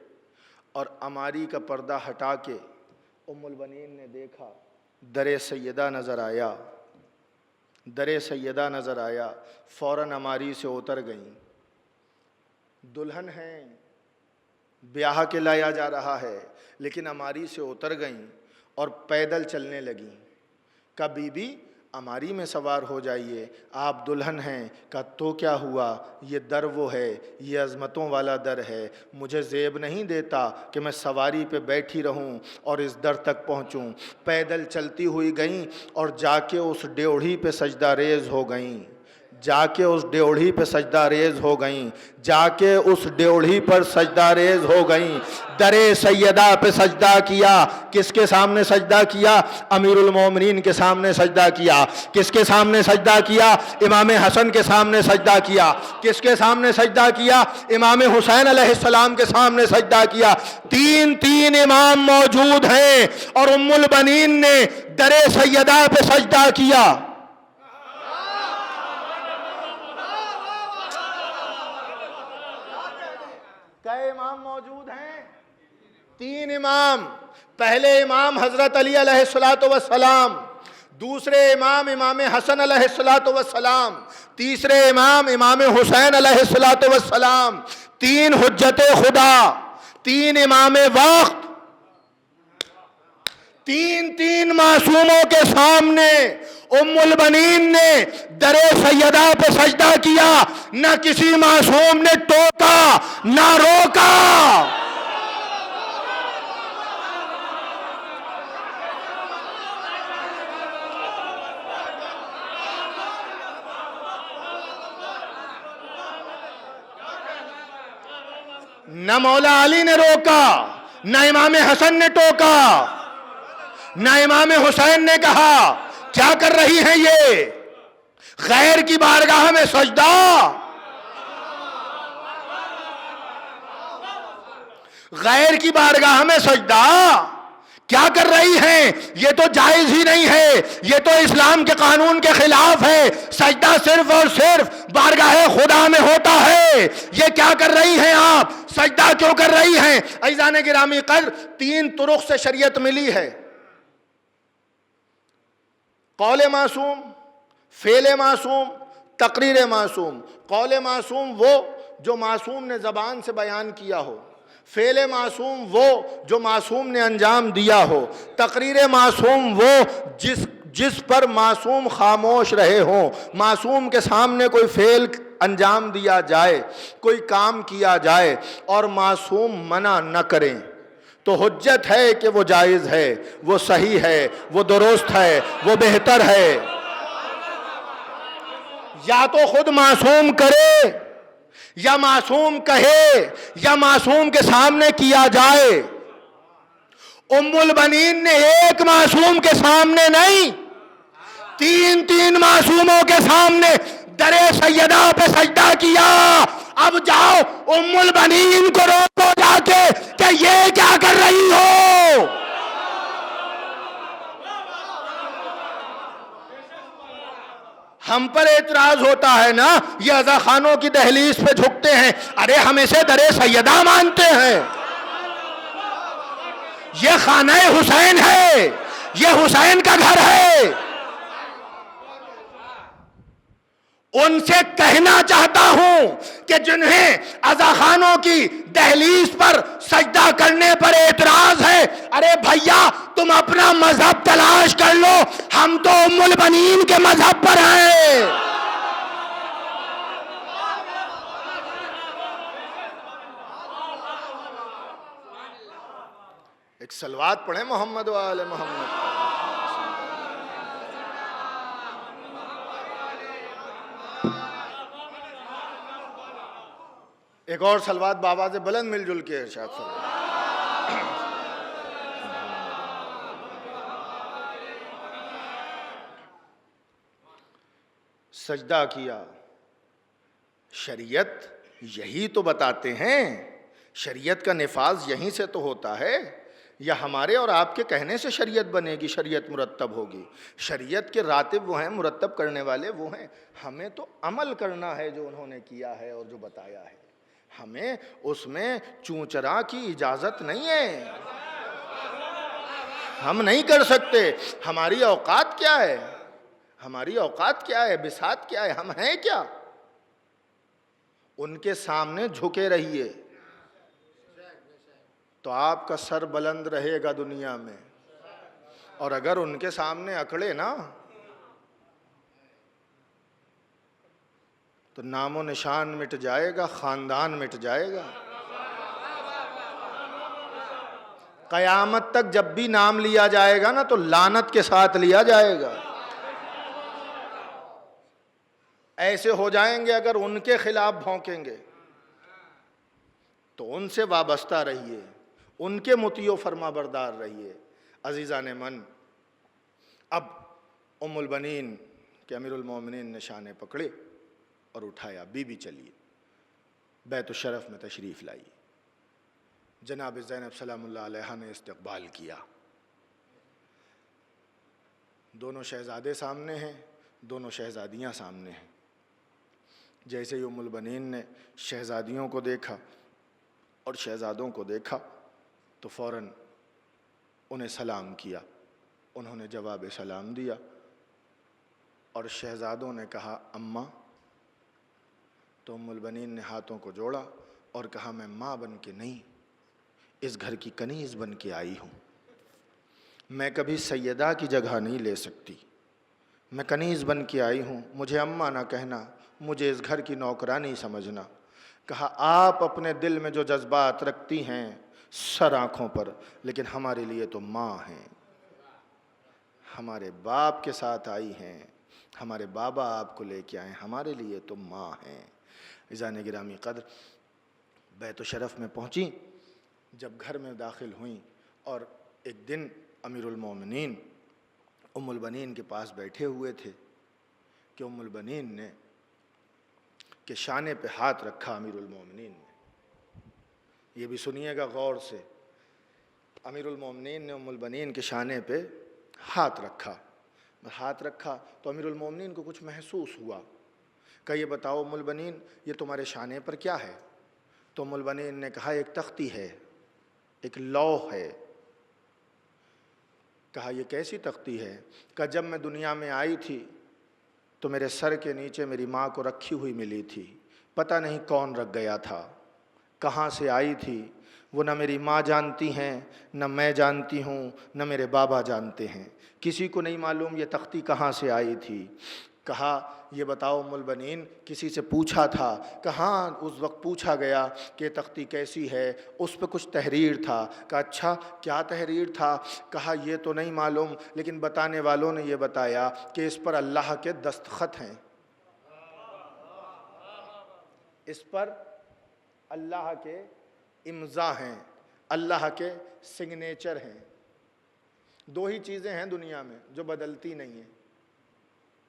Speaker 1: اور اماری کا پردہ ہٹا کے ام البنین نے دیکھا در سیدہ نظر آیا، در سیدہ نظر آیا. فوراً اماری سے اتر گئیں. دلہن ہیں، بیاہ کے لایا جا رہا ہے، لیکن اماری سے اتر گئیں اور پیدل چلنے لگیں. کہا بی بی اماری میں سوار ہو جائیے، آپ دلہن ہیں. کہا تو کیا ہوا، یہ در وہ ہے، یہ عظمتوں والا در ہے، مجھے زیب نہیں دیتا کہ میں سواری پہ بیٹھی رہوں اور اس در تک پہنچوں. پیدل چلتی ہوئی گئیں اور جا کے اس ڈیوڑھی پہ سجدہ ریز ہو گئیں. جا کے اس ڈیوڑھی پہ سجدہ ریز ہو گئیں، جا کے اس ڈیوڑھی پر سجدہ ریز ہو گئیں، در سیدہ پہ سجدہ کیا۔ کس کے سامنے سجدہ کیا؟ امیر المومنین کے سامنے سجدہ کیا۔ کس کے سامنے سجدہ کیا؟ امام حسن کے سامنے سجدہ کیا۔ کس کے سامنے سجدہ کیا؟ امام حسین علیہ السلام کے سامنے سجدہ کیا۔ تین امام موجود ہیں اور ام البنین نے در سیدہ پہ سجدہ کیا۔ کئے امام موجود ہیں؟ 3 امام۔ پہلے امام حضرت علی علیہ السلام، دوسرے امام امام حسن علیہ السلام، تیسرے امام امام حسین علیہ السلام، 3 حجت خدا، 3 امام وقت، 3 معصوموں کے سامنے ام البنین نے در سیدہ پہ سجدہ کیا۔ نہ کسی معصوم نے ٹوکا نہ روکا۔ نہ مولا علی نے روکا، نہ امام حسن نے ٹوکا، نہ امام حسین نے کہا کیا کر رہی ہیں یہ، غیر کی بارگاہ میں سجدہ، غیر کی بارگاہ میں سجدہ کیا کر رہی ہیں؟ یہ تو جائز ہی نہیں ہے، یہ تو اسلام کے قانون کے خلاف ہے۔ سجدہ صرف اور صرف بارگاہ خدا میں ہوتا ہے۔ یہ کیا کر رہی ہیں آپ؟ سجدہ کیوں کر رہی ہیں؟ عزیزان گرامی قدر، 3 طرق سے شریعت ملی ہے: قول معصوم، فعل معصوم، تقریر معصوم۔ قول معصوم وہ جو معصوم نے زبان سے بیان کیا ہو، فعل معصوم وہ جو معصوم نے انجام دیا ہو، تقریر معصوم وہ جس پر معصوم خاموش رہے ہوں۔ معصوم کے سامنے کوئی فعل انجام دیا جائے، کوئی کام کیا جائے اور معصوم منع نہ کریں تو حجت ہے کہ وہ جائز ہے، وہ صحیح ہے، وہ درست ہے، وہ بہتر ہے۔ یا تو خود معصوم کرے، یا معصوم کہے، یا معصوم کے سامنے کیا جائے۔ ام البنین نے ایک معصوم کے سامنے نہیں، 3 معصوموں کے سامنے در سیدہ پہ سجدہ کیا۔ اب جاؤ ام البنین کو روکو جا کے کہ یہ کیا کر رہی ہو۔ ہم پر اعتراض ہوتا ہے نا، یہ عزا خانوں کی دہلیز پہ جھکتے ہیں، ارے ہم اسے در سیدہ مانتے ہیں، یہ خانہ حسین ہے، یہ حسین کا گھر ہے۔ ان سے کہنا چاہتا ہوں کہ جنہیں عزا خانوں کی دہلیز پر سجدہ کرنے پر اعتراض ہے، ارے بھیا تم اپنا مذہب تلاش کر لو، ہم تو ام البنین کے مذہب پر ہیں۔ ایک صلوات پڑھیں محمد و آل محمد۔ ایک اور صلوات بآواز بلند مل جل کے ارشاد فرمائیں۔ سجدہ کیا، شریعت یہی تو بتاتے ہیں، شریعت کا نفاذ یہیں سے تو ہوتا ہے، یا ہمارے اور آپ کے کہنے سے شریعت بنے گی، شریعت مرتب ہوگی؟ شریعت کے راتب وہ ہیں، مرتب کرنے والے وہ ہیں، ہمیں تو عمل کرنا ہے جو انہوں نے کیا ہے اور جو بتایا ہے، ہمیں اس میں چونچرا کی اجازت نہیں ہے، ہم نہیں کر سکتے۔ ہماری اوقات کیا ہے؟ ہماری اوقات کیا ہے؟ بساط کیا ہے؟ ہم ہیں کیا؟ ان کے سامنے جھکے رہیے تو آپ کا سر بلند رہے گا دنیا میں، اور اگر ان کے سامنے اکڑے نا تو نام و نشان مٹ جائے گا، خاندان مٹ جائے گا۔ قیامت تک جب بھی نام لیا جائے گا نا تو لعنت کے ساتھ لیا جائے گا۔ ایسے ہو جائیں گے اگر ان کے خلاف بھونکیں گے تو ان سے وابستہ رہیے، ان کے مطیع و فرما بردار رہیے۔ عزیزان من، اب ام البنین کہ امیر المومنین نے شانے پکڑے اور اٹھایا، بی بی چلیے بیت الشرف میں تشریف لائی۔ جناب زینب سلام اللہ علیہا نے استقبال کیا۔ دونوں شہزادے سامنے ہیں، دونوں شہزادیاں سامنے ہیں۔ جیسے ہی ام البنین نے شہزادیوں کو دیکھا اور شہزادوں کو دیکھا تو فوراً انہیں سلام کیا، انہوں نے جواب سلام دیا، اور شہزادوں نے کہا اماں، تو ام البنین نے ہاتھوں کو جوڑا اور کہا میں ماں بن کے نہیں، اس گھر کی کنیز بن کے آئی ہوں، میں کبھی سیدہ کی جگہ نہیں لے سکتی، میں کنیز بن کے آئی ہوں، مجھے اماں نہ کہنا، مجھے اس گھر کی نوکرانی سمجھنا۔ کہا آپ اپنے دل میں جو جذبات رکھتی ہیں سر آنکھوں پر، لیکن ہمارے لیے تو ماں ہیں، ہمارے باپ کے ساتھ آئی ہیں، ہمارے بابا آپ کو لے کے آئے، ہمارے لیے تو ماں ہیں۔ عزیزان گرامی قدر، بیت الشرف میں پہنچی، جب گھر میں داخل ہوئیں اور ایک دن امیر المومنین ام البنین کے پاس بیٹھے ہوئے تھے کہ ام البنین نے کہ شانے پہ ہاتھ رکھا امیر المومنین نے۔ یہ بھی سنیے گا غور سے، امیر المومنین نے ام البنین کے شانے پہ ہاتھ رکھا۔ ہاتھ رکھا تو امیر المومنین کو کچھ محسوس ہوا کہ یہ بتاؤ ام البنین یہ تمہارے شانے پر کیا ہے؟ تو ام البنین نے کہا ایک تختی ہے، ایک لوح ہے۔ کہا یہ کیسی تختی ہے؟ کہ جب میں دنیا میں آئی تھی تو میرے سر کے نیچے میری ماں کو رکھی ہوئی ملی تھی، پتہ نہیں کون رکھ گیا تھا، کہاں سے آئی تھی، وہ نہ میری ماں جانتی ہیں، نہ میں جانتی ہوں، نہ میرے بابا جانتے ہیں، کسی کو نہیں معلوم یہ تختی کہاں سے آئی تھی۔ کہا یہ بتاؤ ام البنین کسی سے پوچھا تھا؟ کہاں اس وقت پوچھا گیا کہ یہ تختی کیسی ہے، اس پہ کچھ تحریر تھا۔ کہا اچھا کیا تحریر تھا؟ کہا یہ تو نہیں معلوم، لیکن بتانے والوں نے یہ بتایا کہ اس پر اللہ کے دستخط ہیں، اس پر اللہ کے امضا ہیں، اللہ کے سگنیچر ہیں۔ دو ہی چیزیں ہیں دنیا میں جو بدلتی نہیں ہیں،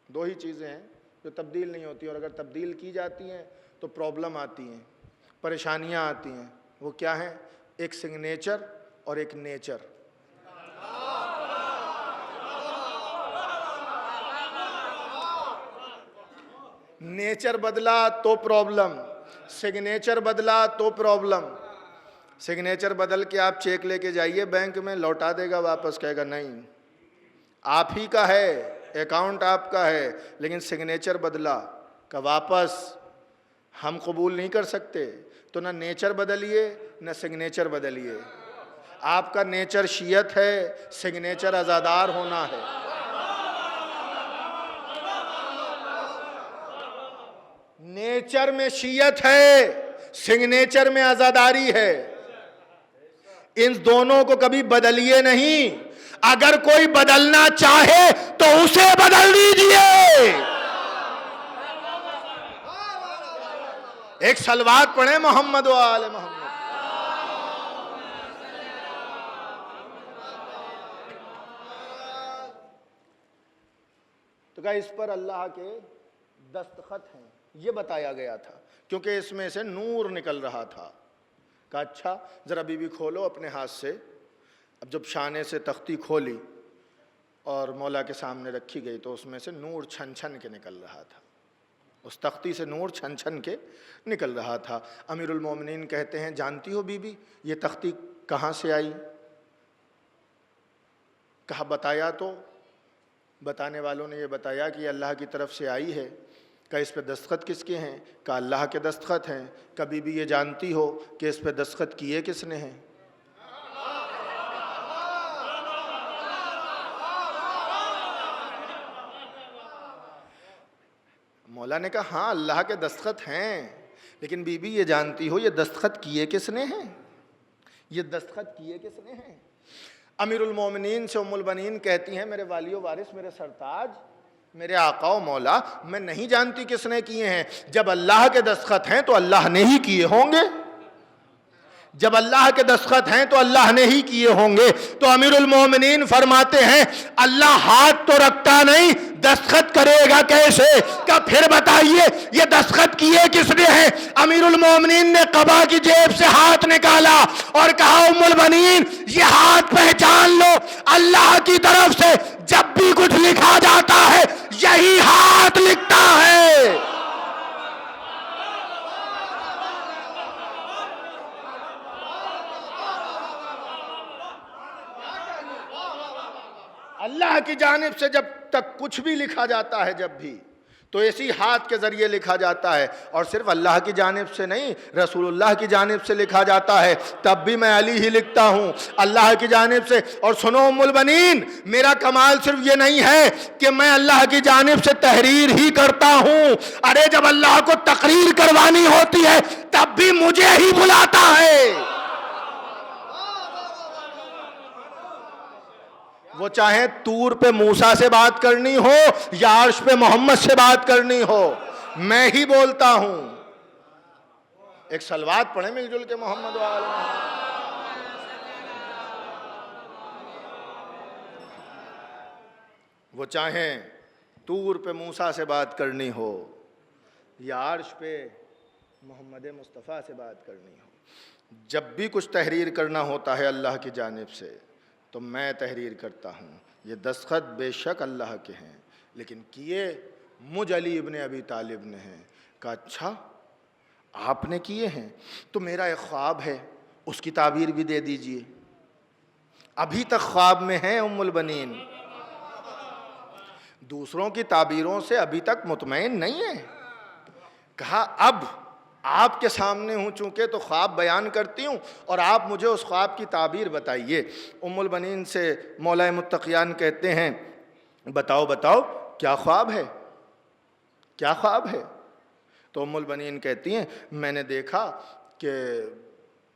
Speaker 1: دو ہی چیزیں ہیں جو تبدیل نہیں ہوتی، اور اگر تبدیل کی جاتی ہیں تو پرابلم آتی ہیں، پریشانیاں آتی ہیں۔ وہ کیا ہیں؟ ایک سگنیچر اور ایک نیچر۔ نیچر بدلا تو پرابلم، سگنیچر بدلا تو پرابلم۔ سگنیچر بدل کے آپ چیک لے کے جائیے بینک میں، لوٹا دے گا واپس، کہے گا نہیں آپ ہی کا ہے، اکاؤنٹ آپ کا ہے، لیکن سگنیچر بدلا کہ واپس ہم قبول نہیں کر سکتے۔ تو نہ نیچر بدلیے نہ سگنیچر بدلیے۔ آپ کا نیچر شیعت ہے، سگنیچر عزادار ہونا ہے۔ نیچر میں شیعت ہے، سگنیچر میں عزاداری ہے، ان دونوں کو کبھی بدلیے نہیں۔ اگر کوئی بدلنا چاہے تو اسے بدل دیجئے۔ ایک صلوات پڑھیں محمد و آل محمد۔ تو کہا اس پر اللہ کے دستخط ہیں، یہ بتایا گیا تھا، کیونکہ اس میں سے نور نکل رہا تھا۔ کہا اچھا ذرا بی بی کھولو اپنے ہاتھ سے۔ اب جب شانے سے تختی کھولی اور مولا کے سامنے رکھی گئی تو اس میں سے نور چھن چھن کے نکل رہا تھا، اس تختی سے نور چھن چھن کے نکل رہا تھا۔ امیر المومنین کہتے ہیں جانتی ہو بی بی یہ تختی کہاں سے آئی؟ کہا بتایا تو، بتانے والوں نے یہ بتایا کہ یہ اللہ کی طرف سے آئی ہے۔ کہ اس پہ دستخط کس کے ہیں؟ کہ اللہ کے دستخط ہیں۔ کبھی بھی یہ جانتی ہو کہ اس پہ دستخط کیے کس نے ہیں؟ مولا نے کہا ہاں اللہ کے دستخط ہیں، لیکن بی بی یہ جانتی ہو یہ دستخط کیے کس نے ہیں؟ یہ دستخط کیے کس نے ہیں؟ امیر المومنین سے ام البنین کہتی ہیں میرے والی و وارث، میرے سرتاج، میرے آقا و مولا میں نہیں جانتی کس نے کیے ہیں. جب اللہ کے دستخط ہیں تو اللہ نے ہی کیے ہوں گے. جب اللہ کے دستخط ہیں تو اللہ نے ہی کیے ہوں گے. تو امیر المومنین فرماتے ہیں اللہ ہاتھ تو رکھتا نہیں, دستخط کرے گا کیسے؟ کہ پھر بتائیے یہ دستخط کیے کس نے ہیں؟ امیر المومنین نے قبا کی جیب سے ہاتھ نکالا اور کہا ام البنین یہ ہاتھ پہچان لو, اللہ کی طرف سے جب بھی کچھ لکھا جاتا ہے یہی ہاتھ لکھتا ہے. اللہ کی جانب سے جب تک کچھ بھی لکھا جاتا ہے جب بھی تو اسی ہاتھ کے ذریعے لکھا جاتا ہے, اور صرف اللہ کی جانب سے نہیں رسول اللہ کی جانب سے لکھا جاتا ہے, تب بھی میں علی ہی لکھتا ہوں اللہ کی جانب سے. اور سنو ام البنین, میرا کمال صرف یہ نہیں ہے کہ میں اللہ کی جانب سے تحریر ہی کرتا ہوں, ارے جب اللہ کو تقریر کروانی ہوتی ہے تب بھی مجھے ہی بلاتا ہے. وہ چاہے طور پہ موسیٰ سے بات کرنی ہو یا عرش پہ محمد سے بات کرنی ہو, میں ہی بولتا ہوں. ایک صلوات پڑھیں مل جل کے محمد و آل محمد. وہ چاہیں طور پہ موسیٰ سے بات کرنی ہو یا عرش پہ محمد مصطفیٰ سے بات کرنی ہو, جب بھی کچھ تحریر کرنا ہوتا ہے اللہ کی جانب سے تو میں تحریر کرتا ہوں. یہ دستخط بے شک اللہ کے ہیں لیکن کیے مجھ علی ابن ابی طالب نے ہیں. کہا اچھا آپ نے کیے ہیں تو میرا ایک خواب ہے اس کی تعبیر بھی دے دیجئے. ابھی تک خواب میں ہیں ام البنین, دوسروں کی تعبیروں سے ابھی تک مطمئن نہیں ہے. کہا اب آپ کے سامنے ہوں چونکہ تو خواب بیان کرتی ہوں اور آپ مجھے اس خواب کی تعبیر بتائیے. ام البنین سے مولا متقیان کہتے ہیں بتاؤ بتاؤ کیا خواب ہے, کیا خواب ہے؟ تو ام البنین کہتی ہیں میں نے دیکھا کہ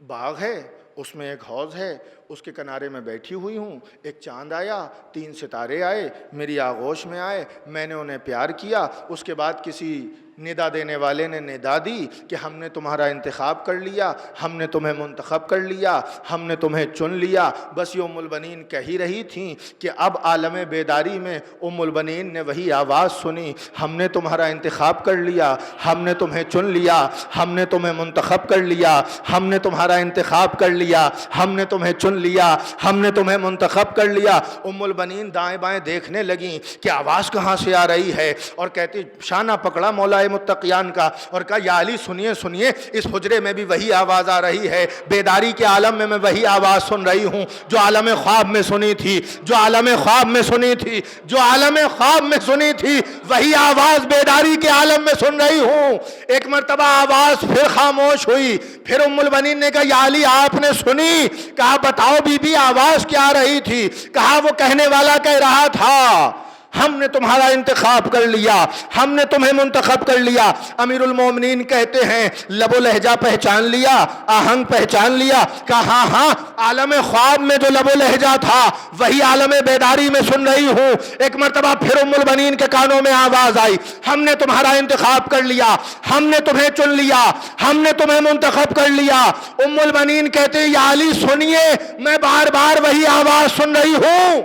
Speaker 1: باغ ہے, اس میں ایک حوض ہے, اس کے کنارے میں بیٹھی ہوئی ہوں, ایک چاند آیا, 3 ستارے آئے, میری آغوش میں آئے, میں نے انہیں پیار کیا. اس کے بعد کسی ندا دینے والے نے ندا دی کہ ہم نے تمہارا انتخاب کر لیا, ہم نے تمہیں منتخب کر لیا, ہم نے تمہیں چن لیا. بس یہ ام البنین کہہ ہی رہی تھیں کہ اب عالم بیداری میں ام البنین نے وہی آواز سنی, ہم نے تمہارا انتخاب کر لیا, ہم نے تمہیں چن لیا, ہم نے تمہیں منتخب کر لیا, ہم نے تمہارا انتخاب کر لیا, ہم نے تمہیں چن لیا, ہم نے تمہیں منتخب کر لیا. ام البنین دائیں بائیں دیکھنے لگیں کہ آواز کہاں سے آ رہی ہے, اور کہتی شانہ پکڑا مولا متقیان کا اور کہا یا علی سنیے سنیے, اس حجرے میں بھی وہی آواز آ رہی ہے, بیداری کے عالم میں وہی آواز سن رہی ہوں جو عالم خواب میں سنی تھی, جو عالم خواب میں سنی تھی, جو عالم خواب میں سنی تھی وہی آواز بیداری کے عالم میں سن رہی ہوں. ایک مرتبہ آواز پھر خاموش ہوئی, پھر ام البنین نے کہا یا علی آپ نے سنی؟ کہا بتاؤ بی بی آواز کیا آ رہی تھی؟ کہا وہ کہنے والا کہہ رہا تھا ہم نے تمہارا انتخاب کر لیا, ہم نے تمہیں منتخب کر لیا. امیر المومنین کہتے ہیں لب و لہجہ پہچان لیا, آہنگ پہچان لیا. کہا ہاں ہاں عالم خواب میں جو لب و لہجہ تھا وہی عالم بیداری میں سن رہی ہوں. ایک مرتبہ پھر ام البنین کے کانوں میں آواز آئی ہم نے تمہارا انتخاب کر لیا, ہم نے تمہیں چن لیا, ہم نے تمہیں منتخب کر لیا. ام البنین کہتے ہیں یا علی سنیے میں بار بار وہی آواز سن رہی ہوں.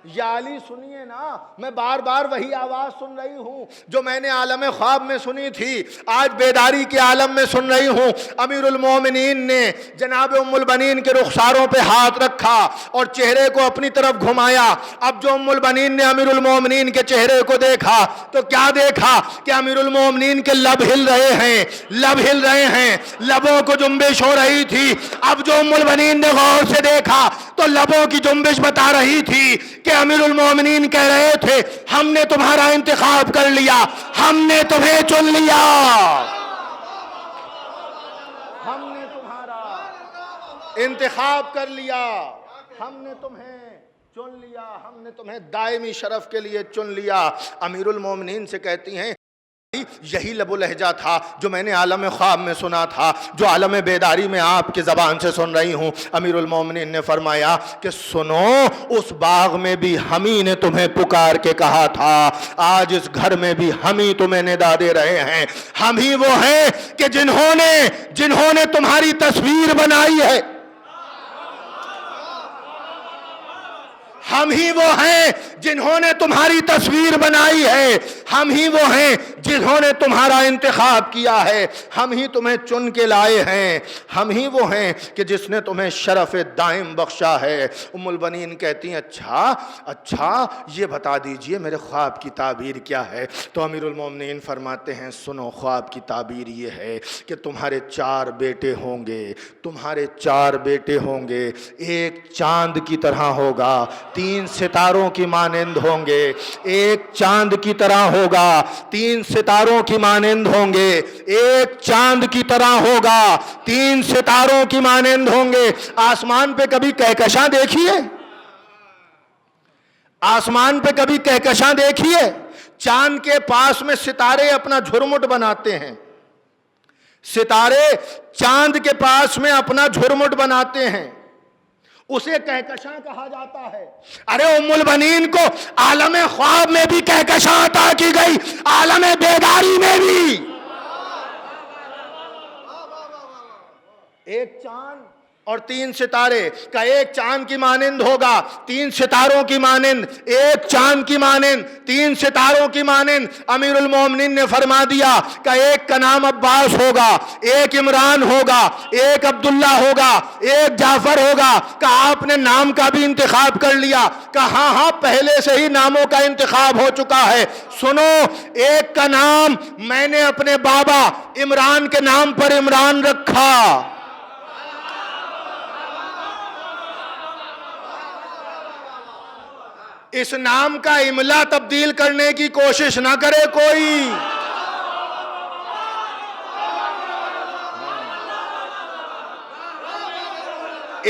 Speaker 1: یا علی سنیے نا میں بار بار وہی آواز سن رہی ہوں جو میں نے عالم خواب میں سنی تھی, آج بیداری کے عالم میں سن رہی ہوں. امیر المومنین نے جناب ام البنین کے رخساروں پہ ہاتھ رکھا اور چہرے کو اپنی طرف گھمایا. اب جو ام البنین نے امیر المومنین کے چہرے کو دیکھا تو کیا دیکھا کہ امیر المومنین کے لب ہل رہے ہیں, لب ہل رہے ہیں, لبوں کو جنبش ہو رہی تھی. اب جو ام البنین نے غور سے دیکھا تو لبوں کی جنبش بتا رہی تھی کہ امیر المومنین کہہ رہے تھے ہم نے تمہارا انتخاب کر لیا, ہم نے تمہیں چن لیا, ہم نے تمہارا انتخاب کر لیا, ہم نے تمہیں چن لیا, ہم نے تمہیں دائمی شرف کے لیے چن لیا. امیر المومنین سے کہتی ہیں یہی لب و لہجہ تھا جو میں نے عالم خواب میں سنا تھا، جو عالم بیداری میں آپ کی زبان سے سن رہی ہوں۔ امیر المومنین نے فرمایا کہ سنو، اس باغ میں بھی ہم ہی نے تمہیں پکار کے کہا تھا، آج اس گھر میں بھی ہم ہی تمہیں ندا دے رہے ہیں۔ ہم ہی وہ ہیں کہ جنہوں نے تمہاری تصویر بنائی ہے، ہم ہی وہ ہیں جنہوں نے تمہاری تصویر بنائی ہے، ہم ہی وہ ہیں جنہوں نے تمہارا انتخاب کیا ہے، ہم ہی تمہیں چن کے لائے ہیں، ہم ہی وہ ہیں کہ جس نے تمہیں شرف دائم بخشا ہے۔ ام البنین کہتی ہیں اچھا یہ بتا دیجئے میرے خواب کی تعبیر کیا ہے؟ تو امیر المومنین فرماتے ہیں سنو، خواب کی تعبیر یہ ہے کہ تمہارے 4 بیٹے ہوں گے، تمہارے 4 بیٹے ہوں گے، ایک چاند کی طرح ہوگا، 3 ستاروں کی مانند ہوں گے، ایک چاند کی طرح ہوگا، 3 ستاروں کی مانند ہوں گے، ایک چاند کی طرح ہوگا، 3 ستاروں کی مانند ہوں گے۔ آسمان پہ کبھی کہکشاں دیکھیے؟ آسمان پہ کبھی کہکشاں دیکھیے؟ چاند کے پاس میں ستارے اپنا جھرمٹ بناتے ہیں، ستارے چاند کے پاس میں اپنا جھرمٹ بناتے ہیں، اسے کہکشاں کہا جاتا ہے۔ ارے ام البنین کو عالم خواب میں بھی کہکشاں عطا کی گئی، عالم بیداری میں بھی۔ ایک چاند اور 3 ستارے کا، ایک چاند کی مانند ہوگا، 3 ستاروں کی مانند، ایک چاند کی مانند، 3 ستاروں کی مانند۔ امیر المومنین نے فرما دیا کہ ایک کا نام عباس ہوگا، ایک عمران ہوگا، ایک عبداللہ ہوگا، ایک جعفر ہوگا۔ کہ آپ نے نام کا بھی انتخاب کر لیا؟ کہ ہاں پہلے سے ہی ناموں کا انتخاب ہو چکا ہے۔ سنو، ایک کا نام میں نے اپنے بابا عمران کے نام پر عمران رکھا، اس نام کا املا تبدیل کرنے کی کوشش نہ کرے کوئی۔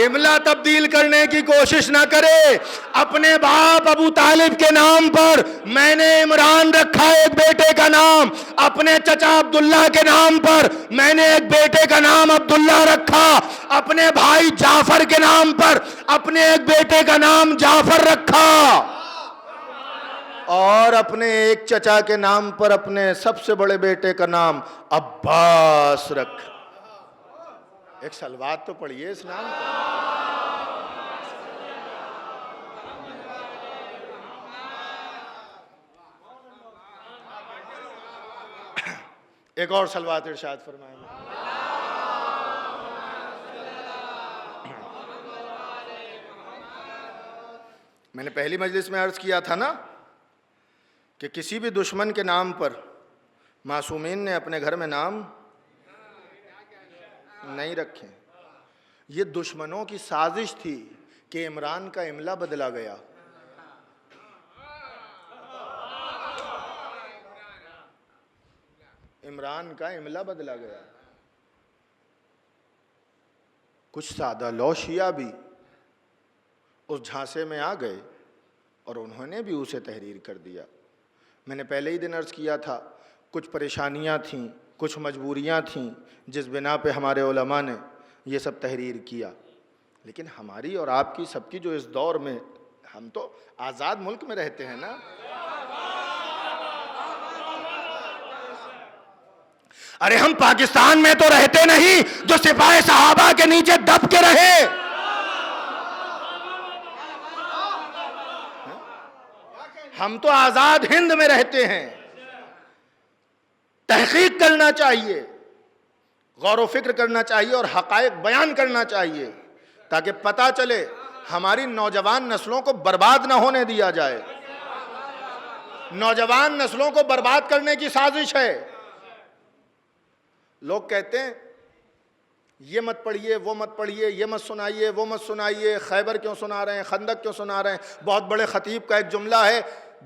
Speaker 1: املا تبدیل کرنے کی کوشش نہ کرے۔ اپنے باپ ابو طالب کے نام پر میں نے عمران رکھا ایک بیٹے کا نام، اپنے چچا عبداللہ کے نام پر میں نے ایک بیٹے کا نام عبداللہ رکھا، اپنے بھائی جعفر کے نام پر اپنے ایک بیٹے کا نام جعفر رکھا، اور اپنے ایک چچا کے نام پر اپنے سب سے بڑے بیٹے کا نام عباس رکھا۔ ایک صلوات تو پڑھیے اس نام پر۔ ایک اور صلوات ارشاد فرمائیں گے۔ میں نے پہلی مجلس میں عرض کیا تھا نا کہ کسی بھی دشمن کے نام پر معصومین نے اپنے گھر میں نام نہیں رکھے۔ یہ دشمنوں کی سازش تھی کہ عمران کا املا بدلا گیا۔ عمران کا املا بدلا گیا۔ کچھ سادہ لو شیعہ بھی اس جھانسے میں آ گئے اور انہوں نے بھی اسے تحریر کر دیا۔ میں نے پہلے ہی دن عرض کیا تھا، کچھ پریشانیاں تھیں، کچھ مجبوریاں تھیں، جس بنا پہ ہمارے علماء نے یہ سب تحریر کیا۔ لیکن ہماری اور آپ کی سب کی جو اس دور میں، ہم تو آزاد ملک میں رہتے ہیں نا۔ ارے ہم پاکستان میں تو رہتے نہیں جو سپاہ صحابہ کے نیچے دب کے رہے۔ ہم تو آزاد ہند میں رہتے ہیں۔ تحقیق کرنا چاہیے، غور و فکر کرنا چاہیے اور حقائق بیان کرنا چاہیے تاکہ پتہ چلے، ہماری نوجوان نسلوں کو برباد نہ ہونے دیا جائے۔ نوجوان نسلوں کو برباد کرنے کی سازش ہے۔ لوگ کہتے ہیں یہ مت پڑھیے، وہ مت پڑھیے، یہ مت سنائیے، وہ مت سنائیے، خیبر کیوں سنا رہے ہیں، خندق کیوں سنا رہے ہیں۔ بہت بڑے خطیب کا ایک جملہ ہے،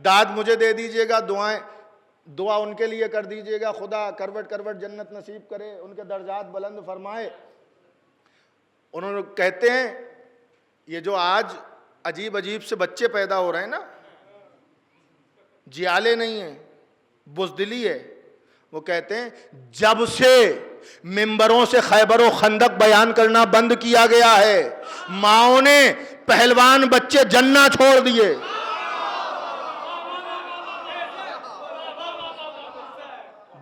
Speaker 1: داد مجھے دے دیجئے گا، دعا ان کے لیے کر دیجئے گا، خدا کروٹ کروٹ جنت نصیب کرے، ان کے درجات بلند فرمائے۔ انہوں نے کہتے ہیں یہ جو آج عجیب عجیب سے بچے پیدا ہو رہے ہیں نا، جیالے نہیں ہیں، بزدلی ہے، وہ کہتے ہیں جب سے ممبروں سے خیبر و خندق بیان کرنا بند کیا گیا ہے، ماؤں نے پہلوان بچے جننا چھوڑ دیے۔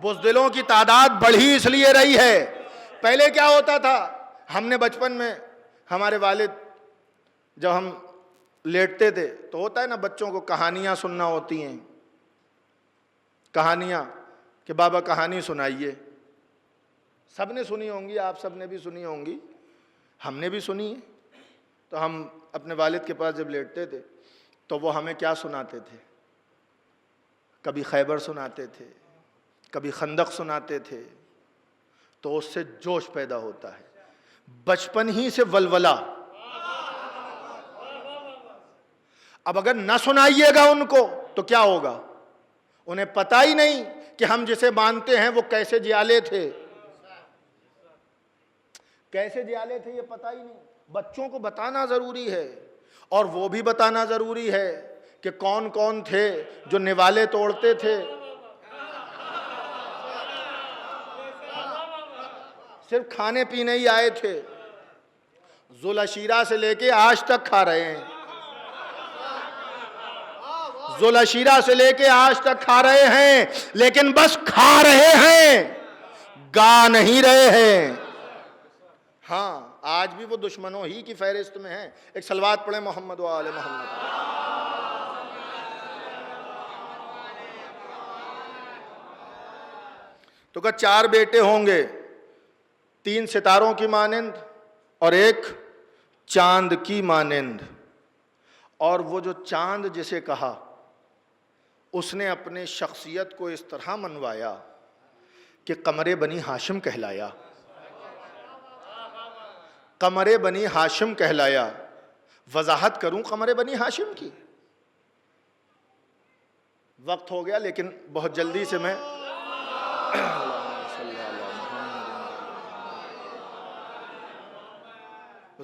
Speaker 1: بزدلوں کی تعداد بڑھی اس لیے رہی ہے۔ پہلے کیا ہوتا تھا، ہم نے بچپن میں ہمارے والد جب ہم لیٹتے تھے تو ہوتا ہے نا، بچوں کو کہانیاں سننا ہوتی ہیں، کہانیاں کہ بابا کہانی سنائیے۔ سب نے سنی ہوں گی، آپ سب نے بھی سنی ہوں گی، ہم نے بھی سنی ہے۔ تو ہم اپنے والد کے پاس جب لیٹتے تھے تو وہ ہمیں کیا سناتے تھے، کبھی خیبر سناتے تھے، کبھی خندق سناتے تھے، تو اس سے جوش پیدا ہوتا ہے، بچپن ہی سے ولولہ۔ اب اگر نہ سنائیے گا ان کو تو کیا ہوگا، انہیں پتہ ہی نہیں کہ ہم جسے مانتے ہیں وہ کیسے جیالے تھے، کیسے جیالے تھے یہ پتہ ہی نہیں۔ بچوں کو بتانا ضروری ہے، اور وہ بھی بتانا ضروری ہے کہ کون کون تھے جو نوالے توڑتے تھے۔ صرف کھانے پینے ہی آئے تھے، ذوالعشیرہ سے لے کے آج تک کھا رہے ہیں، ذوالعشیرہ سے لے کے آج تک کھا رہے ہیں، لیکن بس کھا رہے ہیں، گا نہیں رہے ہیں۔ ہاں آج بھی وہ دشمنوں ہی کی فہرست میں ہیں۔ ایک صلوات پڑھیں محمد و آل محمد۔ تو کہ 4 بیٹے ہوں گے، 3 ستاروں کی مانند اور 1 چاند کی مانند۔ اور وہ جو چاند جسے کہا، اس نے اپنے شخصیت کو اس طرح منوایا کہ قمر بنی ہاشم کہلایا، قمر بنی ہاشم کہلایا۔ وضاحت کروں قمر بنی ہاشم کی، وقت ہو گیا لیکن بہت جلدی سے میں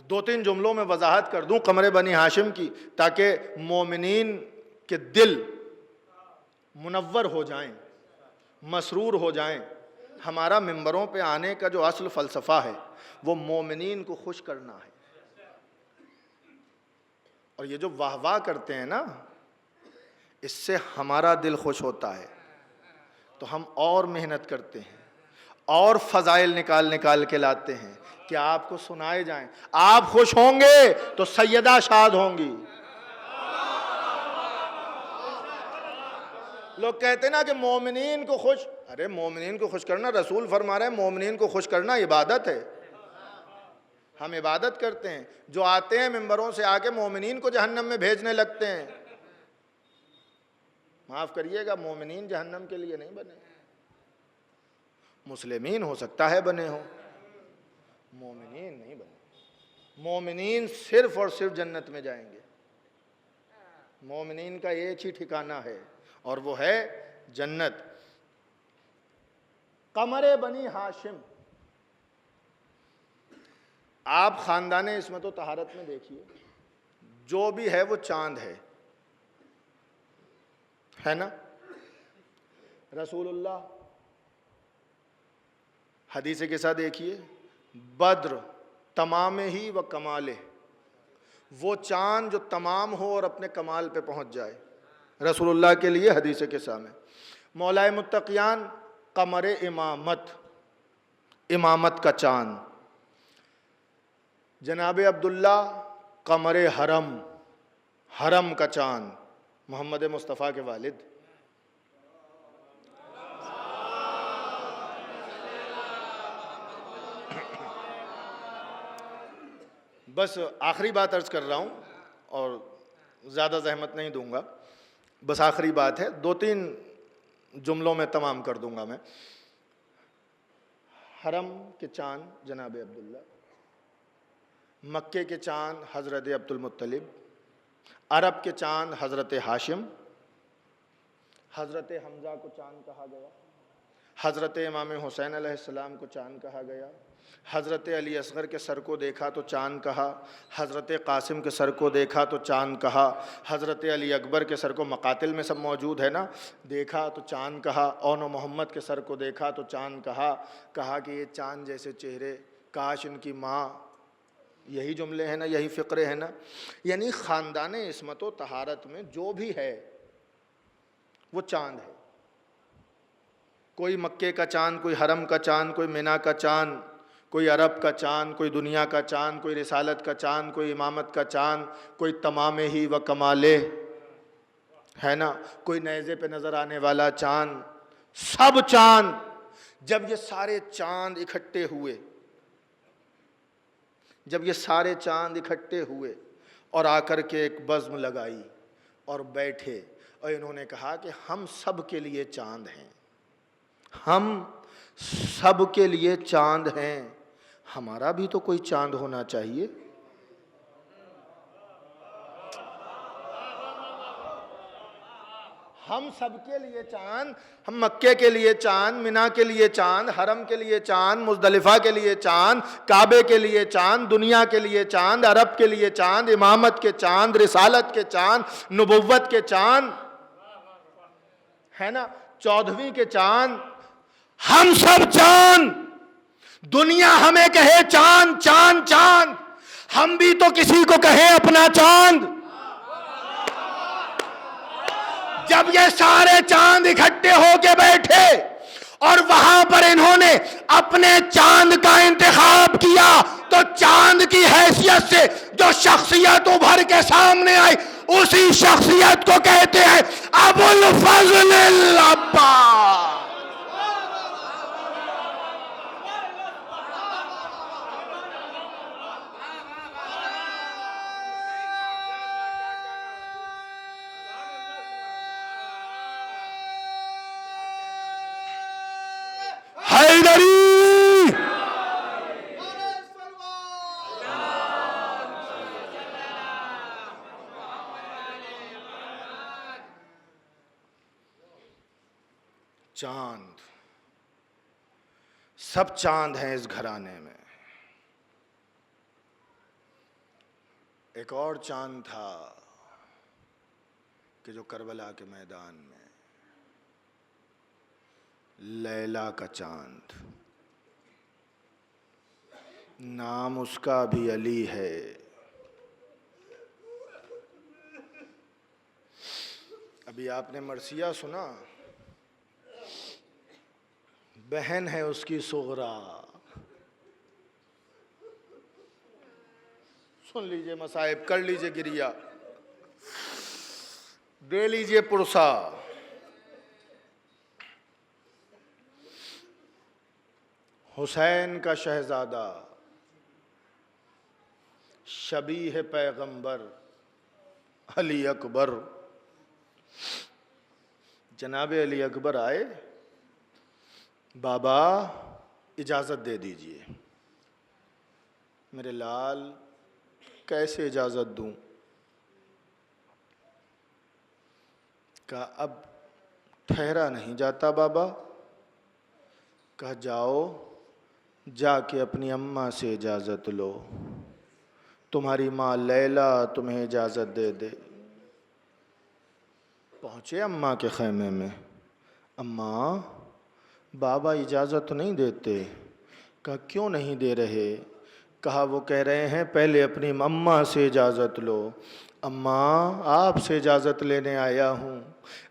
Speaker 1: 2-3 جملوں میں وضاحت کر دوں قمر بنی ہاشم کی، تاکہ مومنین کے دل منور ہو جائیں، مسرور ہو جائیں۔ ہمارا ممبروں پہ آنے کا جو اصل فلسفہ ہے وہ مومنین کو خوش کرنا ہے، اور یہ جو واہ واہ کرتے ہیں نا، اس سے ہمارا دل خوش ہوتا ہے، تو ہم اور محنت کرتے ہیں، اور فضائل نکال کے لاتے ہیں کہ آپ کو سنائے جائیں۔ آپ خوش ہوں گے تو سیدہ شاد ہوں گی۔ لوگ کہتے ہیں نا کہ مومنین کو خوش، ارے مومنین کو خوش کرنا، رسول فرما رہے ہیں مومنین کو خوش کرنا عبادت ہے، ہم عبادت کرتے ہیں۔ جو آتے ہیں ممبروں سے آ کے مومنین کو جہنم میں بھیجنے لگتے ہیں، معاف کریے گا، مومنین جہنم کے لیے نہیں بنے، مسلمین ہو سکتا ہے بنے ہو، مومنین نہیں بنے۔ مومنین صرف اور صرف جنت میں جائیں گے، مومنین کا ایک ہی ٹھکانہ ہے اور وہ ہے جنت۔ قمر بنی ہاشم، آپ خاندان عصمت و طہارت میں دیکھیے، جو بھی ہے وہ چاند ہے نا؟ رسول اللہ حدیث کے ساتھ دیکھیے، بدر تمام ہی و کمالے، وہ چاند جو تمام ہو اور اپنے کمال پہ پہنچ جائے، رسول اللہ کے لیے حدیث کے سامنے۔ مولا متقیان قمر امامت، امامت کا چاند۔ جناب عبداللہ قمر حرم، حرم کا چاند، محمد مصطفیٰ کے والد۔ بس آخری بات عرض کر رہا ہوں اور زیادہ زحمت نہیں دوں گا، بس آخری بات ہے، 2-3 جملوں میں تمام کر دوں گا میں۔ حرم کے چاند جناب عبداللہ، مکے کے چاند حضرت عبد المطلب، عرب کے چاند حضرت ہاشم، حضرت حمزہ کو چاند کہا گیا، حضرت امام حسین علیہ السلام کو چاند کہا گیا، حضرت علی اصغر کے سر کو دیکھا تو چاند کہا، حضرت قاسم کے سر کو دیکھا تو چاند کہا، حضرت علی اکبر کے سر کو مقاتل میں سب موجود ہے نا، دیکھا تو چاند کہا، اون و محمد کے سر کو دیکھا تو چاند کہا کہ یہ چاند جیسے چہرے کاش ان کی ماں. یہی جملے ہیں نا، یہی فقرے ہیں نا. یعنی خاندان عصمت و طہارت میں جو بھی ہے وہ چاند ہے. کوئی مکے کا چاند، کوئی حرم کا چاند، کوئی مینا کا چاند، کوئی عرب کا چاند، کوئی دنیا کا چاند، کوئی رسالت کا چاند، کوئی امامت کا چاند، کوئی تمام ہی و کمالے ہے نا، کوئی نیزے پہ نظر آنے والا چاند، سب چاند. جب یہ سارے چاند اکٹھے ہوئے، جب یہ سارے چاند اکٹھے ہوئے اور آ کر کے ایک بزم لگائی اور بیٹھے اور انہوں نے کہا کہ ہم سب کے لیے چاند ہیں، ہم سب کے لیے چاند ہیں، ہمارا بھی تو کوئی چاند ہونا چاہیے. ہم سب کے لیے چاند، ہم مکے کے لیے چاند، مینا کے لیے چاند، حرم کے لیے چاند، مزدلفہ کے لیے چاند، کعبے کے لیے چاند، دنیا کے لیے چاند، عرب کے لیے چاند، امامت کے چاند، رسالت کے چاند، نبوت کے چاند ہے نا، 14ویں کے چاند، ہم سب چاند. دنیا ہمیں کہے چاند چاند چاند، ہم بھی تو کسی کو کہیں اپنا چاند. جب یہ سارے چاند اکٹھے ہو کے بیٹھے اور وہاں پر انہوں نے اپنے چاند کا انتخاب کیا تو چاند کی حیثیت سے جو شخصیت ابھر کے سامنے آئی اسی شخصیت کو کہتے ہیں ابو الفضل العباس. چاند، سب چاند ہیں اس گھرانے میں. ایک اور چاند تھا کہ جو کربلا کے میدان میں، لیلا کا چاند، نام اس کا بھی علی ہے. ابھی آپ نے مرثیہ سنا، بہن ہے اس کی صغرا. سن لیجئے مصائب، کر لیجئے گریہ، دے لیجئے پرسا. حسین کا شہزادہ، شبیہ پیغمبر علی اکبر. جناب علی اکبر آئے، بابا اجازت دے دیجئے. میرے لال کیسے اجازت دوں؟ کہا اب ٹھہرا نہیں جاتا بابا. کہا جاؤ، جا کے اپنی اماں سے اجازت لو، تمہاری ماں لیلا تمہیں اجازت دے دے. پہنچے اماں کے خیمے میں. اماں، بابا اجازت نہیں دیتے. کہا کیوں نہیں دے رہے؟ کہا وہ کہہ رہے ہیں پہلے اپنی اماں سے اجازت لو. اماں، آپ سے اجازت لینے آیا ہوں.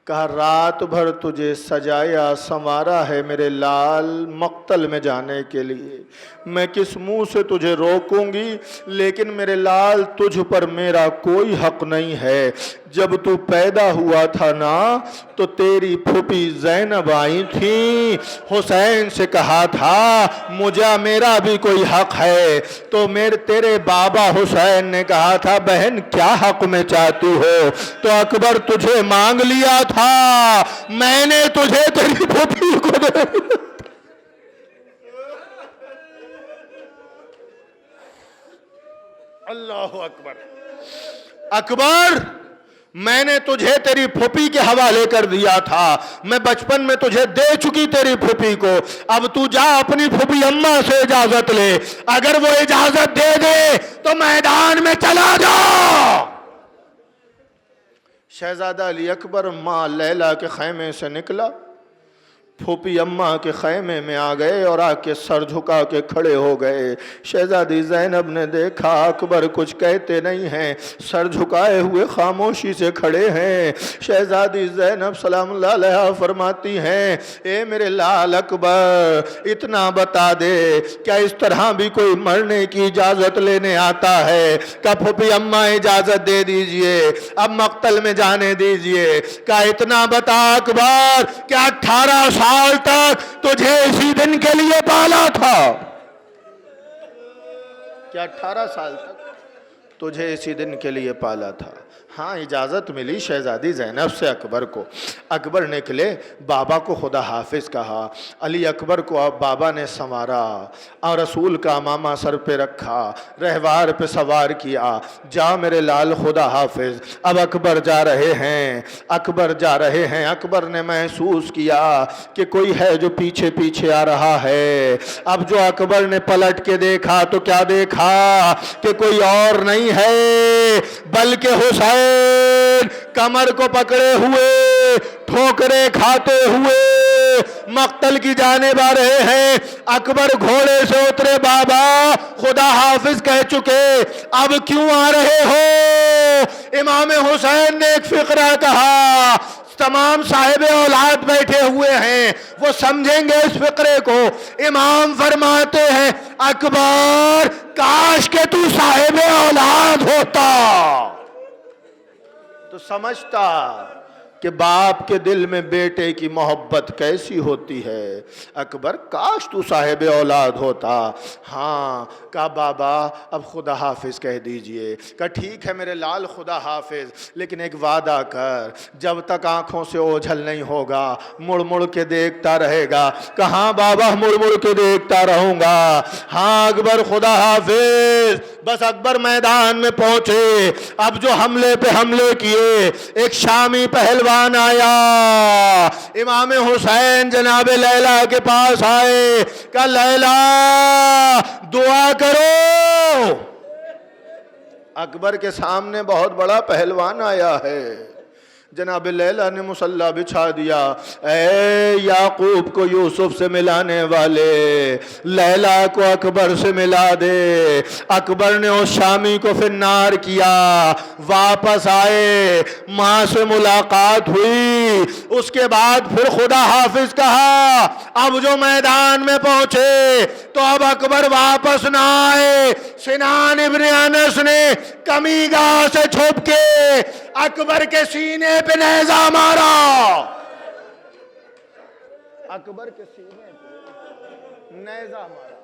Speaker 1: کہا رات بھر تجھے سجایا سنوارا ہے میرے لال مقتل میں جانے کے لیے، میں کس منہ سے تجھے روکوں گی، لیکن میرے لال تجھ پر میرا کوئی حق نہیں ہے. جب تو پیدا ہوا تھا نا تو تیری پھوپھی زینب آئی تھی، حسین سے کہا تھا مجھے میرا بھی کوئی حق ہے، تو تیرے بابا حسین نے کہا تھا بہن کیا حق میں چاہتی ہو، تو اکبر تجھے مانگ لیا تھا، میں نے تجھے تیری پھوپھی کو دے دیا. اللہ اکبر. اکبر میں نے تجھے تیری پھوپھی کے حوالے کر دیا تھا، میں بچپن میں تجھے دے چکی تیری پھوپھی کو، اب تو جا اپنی پھوپھی اماں سے اجازت لے، اگر وہ اجازت دے دے تو میدان میں چلا جا۔ شہزادہ علی اکبر ماں لیلا کے خیمے سے نکلا، پھوپھی اماں کے خیمے میں آ گئے اور آ کے سر جھکا کے کھڑے ہو گئے۔ شہزادی زینب نے دیکھا اکبر کچھ کہتے نہیں ہیں، سر جھکائے ہوئے خاموشی سے کھڑے ہیں۔ شہزادی زینب سلام اللہ علیہا فرماتی ہیں، اے میرے لال اکبر، اتنا بتا دے کیا اس طرح بھی کوئی مرنے کی اجازت لینے آتا ہے؟ کہ پھوپھی اماں اجازت دے دیجئے، اب مقتل میں جانے دیجئے۔ کہ اتنا بتا اکبر، کیا 18 سال تک تجھے اسی دن کے لیے پالا تھا؟ کیا 18 سال تک تجھے اسی دن کے لیے پالا تھا؟ ہاں اجازت ملی شہزادی زینب سے اکبر کو۔ اکبر نکلے، بابا کو خدا حافظ کہا، علی اکبر کو اب بابا نے سنوارا اور رسول کا امامہ سر پہ رکھا، رہوار پہ سوار کیا، جا میرے لال خدا حافظ۔ اب اکبر جا رہے ہیں، اکبر جا رہے ہیں۔ اکبر نے محسوس کیا کہ کوئی ہے جو پیچھے پیچھے آ رہا ہے۔ اب جو اکبر نے پلٹ کے دیکھا تو کیا دیکھا کہ کوئی اور نہیں ہے بلکہ حسین کمر کو پکڑے ہوئے ٹھوکریں کھاتے ہوئے مقتل کی جانب آ رہے ہیں۔ اکبر گھوڑے سے اترے، بابا خدا حافظ کہہ چکے، اب کیوں آ رہے ہو؟ امام حسین نے ایک فقرہ کہا، تمام صاحب اولاد بیٹھے ہوئے ہیں، وہ سمجھیں گے اس فقرے کو۔ امام فرماتے ہیں، اکبر کاش کہ تو صاحب اولاد ہوتا تو سمجھتا کہ باپ کے دل میں بیٹے کی محبت کیسی ہوتی ہے۔ اکبر کاش تو صاحب اولاد ہوتا۔ ہاں کہا بابا اب خدا حافظ کہہ دیجئے۔ کہا ٹھیک ہے میرے لال خدا حافظ، لیکن ایک وعدہ کر، جب تک آنکھوں سے اوجھل نہیں ہوگا مڑ مڑ کے دیکھتا رہے گا۔ کہاں بابا مڑ مڑ کے دیکھتا رہوں گا۔ ہاں اکبر خدا حافظ۔ بس اکبر میدان میں پہنچے، اب جو حملے پہ حملے کیے، ایک شامی پہلوان آیا، امام حسین جناب لیلا کے پاس آئے، کہا لیلا دعا کرو۔ اکبر کے سامنے بہت بڑا پہلوان آیا ہے۔ جناب لیلا نے مصلی بچھا دیا، اے یعقوب کو یوسف سے ملانے والے، لیلا کو اکبر سے ملا دے۔ اکبر نے اس شامی کو فنار کیا، واپس آئے، ماں سے ملاقات ہوئی، اس کے بعد پھر خدا حافظ کہا۔ اب جو میدان میں پہنچے تو اب اکبر واپس نہ آئے۔ سنان ابن انس نے کمی گاہ سے چھپ کے اکبر کے سینے پہ نیزہ مارا، اکبر کے سینے پہ نیزہ مارا،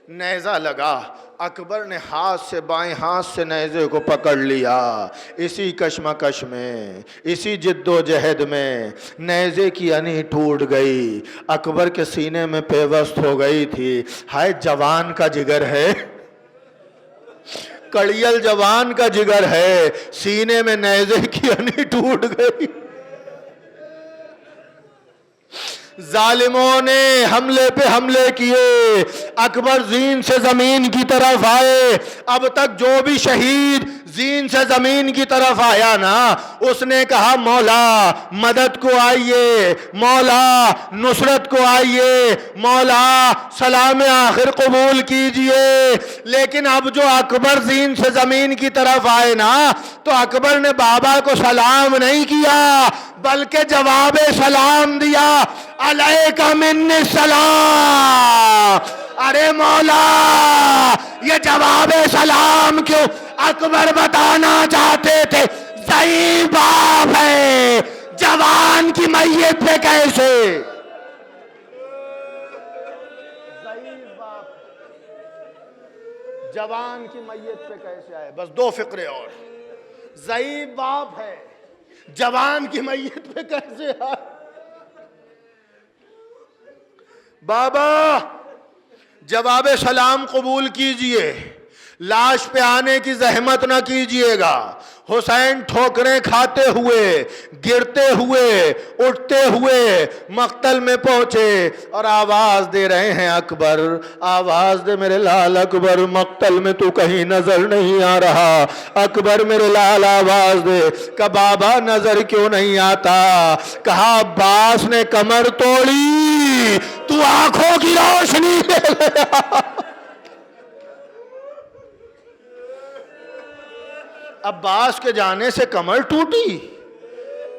Speaker 1: نیزہ لگا، اکبر نے ہاتھ سے بائیں ہاتھ سے نیزے کو پکڑ لیا۔ اسی کشمکش میں، اسی جد و جہد میں نیزے کی انی ٹوٹ گئی، اکبر کے سینے میں پیوست ہو گئی تھی۔ ہائے جوان کا جگر ہے، کڑیل جوان کا جگر ہے، سینے میں نیزے کی انی ٹوٹ گئی۔ ظالموں نے حملے پہ حملے کیے، اکبر زین سے زمین کی طرف آئے۔ اب تک جو بھی شہید زین سے زمین کی طرف آیا نا، اس نے کہا مولا مدد کو آئیے، مولا نصرت کو آئیے، مولا سلام آخر قبول کیجئے۔ لیکن اب جو اکبر زین سے زمین کی طرف آئے نا، تو اکبر نے بابا کو سلام نہیں کیا بلکہ جواب سلام دیا، علیکہ منی السلام۔ ارے مولا یہ جواب سلام کیوں؟ اکبر بتانا چاہتے تھے ضعیف باپ ہے، جوان کی میت پہ کیسے؟ ضعیف باپ جوان کی میت پہ کیسے آئے؟ بس دو فقرے اور، ضعیف باپ ہے، جوان کی میت پہ کیسے آئے؟ بابا جواب سلام قبول کیجئے، لاش پہ آنے کی زحمت نہ کیجئے گا، حسین ٹھوکریں کھاتے ہوئے، گرتے ہوئے، اٹھتے ہوئے مقتل میں پہنچے اور آواز دے رہے ہیں اکبر، آواز دے میرے لال اکبر، مقتل میں تو کہیں نظر نہیں آ رہا، اکبر میرے لال آواز دے۔ کہ بابا نظر کیوں نہیں آتا؟ کہا عباس نے کمر توڑی، تو آنکھوں کی روشنی لے لیا۔ عباس کے جانے سے کمر ٹوٹی؟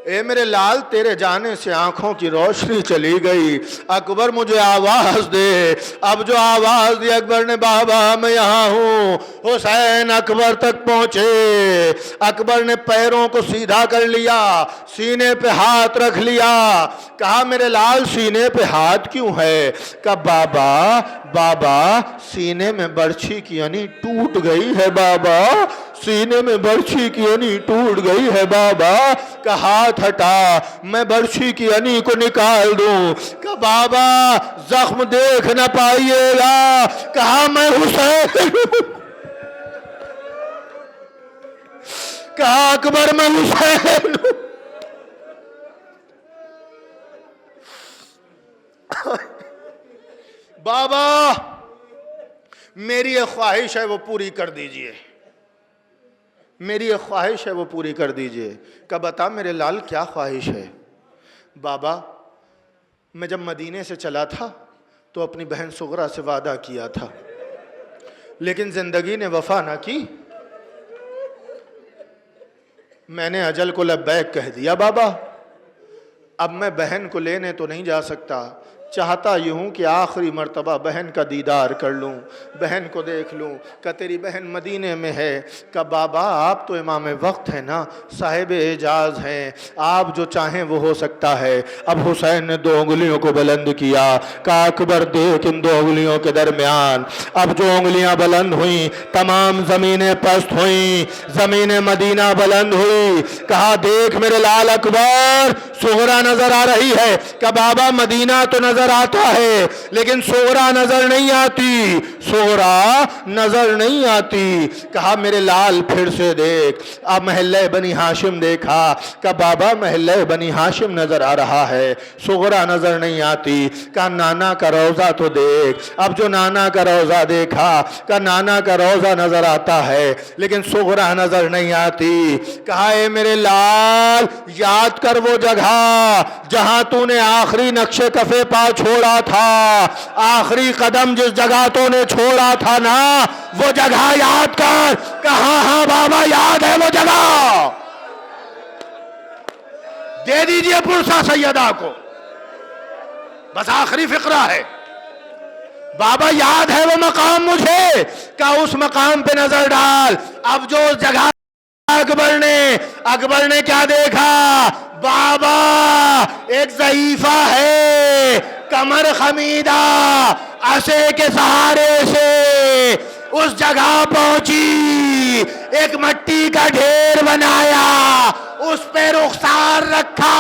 Speaker 1: اے میرے لال تیرے جانے سے آنکھوں کی روشنی چلی گئی۔ اکبر مجھے آواز دے۔ اب جو آواز دی اکبر نے، بابا میں یہاں ہوں۔ حسین اکبر تک پہنچے، اکبر نے پیروں کو سیدھا کر لیا، سینے پہ ہاتھ رکھ لیا۔ کہا میرے لال سینے پہ ہاتھ کیوں ہے؟ کہا بابا سینے میں برچھی کی یعنی ٹوٹ گئی ہے بابا، سینے میں برچھی کی یعنی ٹوٹ گئی ہے بابا۔ کہ ہاتھ ہٹا میں برچھی کی یعنی کو نکال دوں۔ کہ بابا زخم دیکھ نہ پائیے گا۔ کہا میں حسین، کہا اکبر میں حسین۔ بابا میری ایک خواہش ہے وہ پوری کر دیجئے، میری ایک خواہش ہے وہ پوری کر دیجئے۔ کہ بتا میرے لال کیا خواہش ہے؟ بابا میں جب مدینے سے چلا تھا تو اپنی بہن صغرا سے وعدہ کیا تھا، لیکن زندگی نے وفا نہ کی، میں نے اجل کو لبیک کہہ دیا بابا۔ اب میں بہن کو لینے تو نہیں جا سکتا، چاہتا یہ ہوں کہ آخری مرتبہ بہن کا دیدار کر لوں، بہن کو دیکھ لوں۔ کہ تیری بہن مدینے میں ہے۔ کہ بابا آپ تو امام وقت ہیں نا، صاحب اعجاز ہیں، آپ جو چاہیں وہ ہو سکتا ہے۔ اب حسین نے 2 انگلیوں کو بلند کیا۔ کہا اکبر دیکھ ان 2 انگلیوں کے درمیان۔ اب جو انگلیاں بلند ہوئیں تمام زمینیں پست ہوئیں، زمین مدینہ بلند ہوئی۔ کہا دیکھ میرے لال اکبر صغرا نظر آ رہی ہے۔ کہ بابا مدینہ تو نظر آتا ہے لیکن صغرا نظر نہیں آتی، صغرا نظر نہیں آتی۔ کہا میرے لال پھر سے دیکھ۔ اب محلہ بنی ہاشم دیکھا۔ کہ بابا محلہ بنی ہاشم نظر آ رہا ہے، صغرا نظر نہیں آتی۔ کہا نانا کا روضہ تو دیکھ۔ اب جو نانا کا روضہ دیکھا، کہ نانا کا روضہ نظر آتا ہے لیکن صغرا نظر نہیں آتی۔ کہا اے میرے لال یاد کر وہ جگہ جہاں تو نے آخری نقش کفے پا چھوڑا تھا، آخری قدم جس جگہ تو نے چھوڑا تھا نا، وہ جگہ یاد کر۔ کہاں ہاں بابا یاد ہے وہ جگہ۔ دے دیجئے پرسہ سیدہ کو، بس آخری فقرہ ہے۔ بابا یاد ہے وہ مقام مجھے، کہ اس مقام پہ نظر ڈال۔ اب جو اس جگہ اکبر نے کیا دیکھا؟ بابا ایک ضعیفہ ہے، کمر خمیدہ، عصے کے سہارے سے اس جگہ پہنچی، ایک مٹی کا ڈھیر بنایا، اس پہ رخسار رکھا۔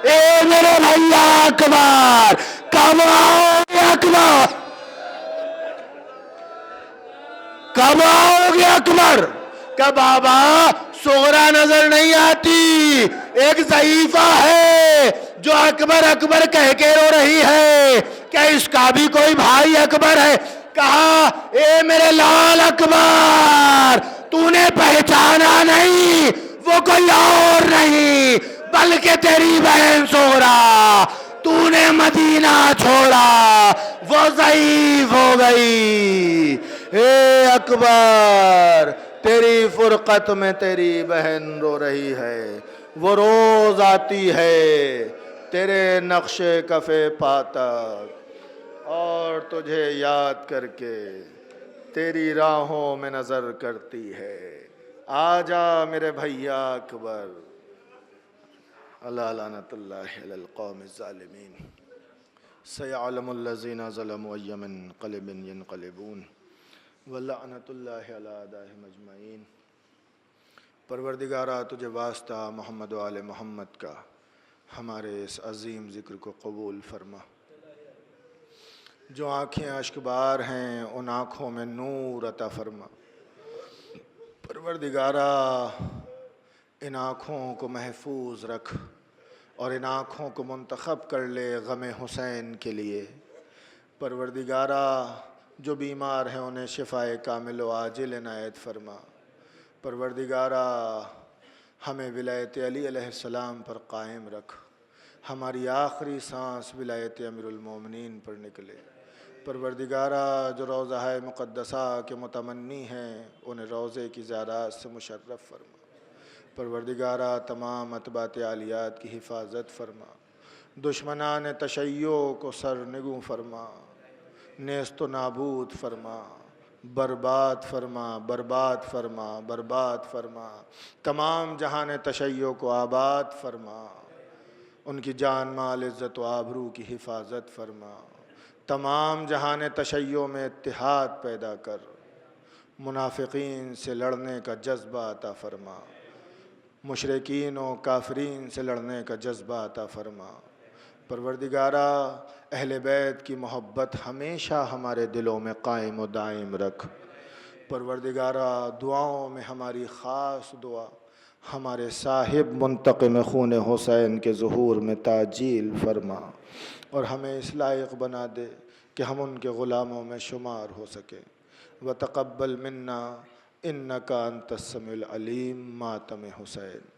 Speaker 1: اے میرے بھیا اکبر کب آؤ گے اکبر؟ کب آؤ گے اکبر؟ کہ بابا صغرا نظر نہیں آتی، ایک ضعیفہ ہے جو اکبر اکبر کہہ کے رو رہی ہے، کہ اس کا بھی کوئی بھائی اکبر ہے؟ کہا اے میرے لال اکبر تو نے پہچانا نہیں، وہ کوئی اور نہیں بلکہ تیری بہن صغرا، تو نے مدینہ چھوڑا، وہ ضعیف ہو گئی۔ اے اکبر تیری فرقت میں تیری بہن رو رہی ہے، وہ روز آتی ہے تیرے نقش کفے پا تک، اور تجھے یاد کر کے تیری راہوں میں نظر کرتی ہے۔ آجا میرے بھیا اکبر۔ اللہ لعنت اللہ علی القوم الظالمین، سیعلم الذین ظلموا ای منقلب ینقلبون، ولعنت اللہ علی اعدائہم اجمعین۔ پروردگارہ تجھے واسطہ محمد و آل محمد کا ہمارے اس عظیم ذکر کو قبول فرما۔ جو آنکھیں اشک بار ہیں ان آنکھوں میں نور عطا فرما۔ پروردگارہ ان آنکھوں کو محفوظ رکھ اور ان آنکھوں کو منتخب کر لے غم حسین کے لیے۔ پروردگارا جو بیمار ہیں انہیں شفائے کامل و عاجل عنایت فرما۔ پروردگارا ہمیں ولایت علی علیہ السلام پر قائم رکھ، ہماری آخری سانس ولایت امیر المومنین پر نکلے۔ پروردگارا جو روضہ مقدسہ کے متمنی ہیں انہیں روضے کی زیارات سے مشرف فرما۔ پروردگارا تمام اتباعِ عالیات کی حفاظت فرما، دشمنان تشیع کو سرنگوں فرما، نیست و نابود فرما، برباد فرما، برباد فرما، برباد فرما، تمام جہان تشیع کو آباد فرما، ان کی جان مال عزت و آبرو کی حفاظت فرما، تمام جہان تشیع میں اتحاد پیدا کر، منافقین سے لڑنے کا جذبہ عطا فرما، مشرکین و کافرین سے لڑنے کا جذبہ عطا فرما۔ پروردگارا اہل بیت کی محبت ہمیشہ ہمارے دلوں میں قائم و دائم رکھ۔ پروردگارا دعاؤں میں ہماری خاص دعا ہمارے صاحب منتقم خون حسین کے ظہور میں تعجیل فرما اور ہمیں اس لائق بنا دے کہ ہم ان کے غلاموں میں شمار ہو سکیں۔ وتقبل منا انک انت السمیع العلیم ماتم حسین۔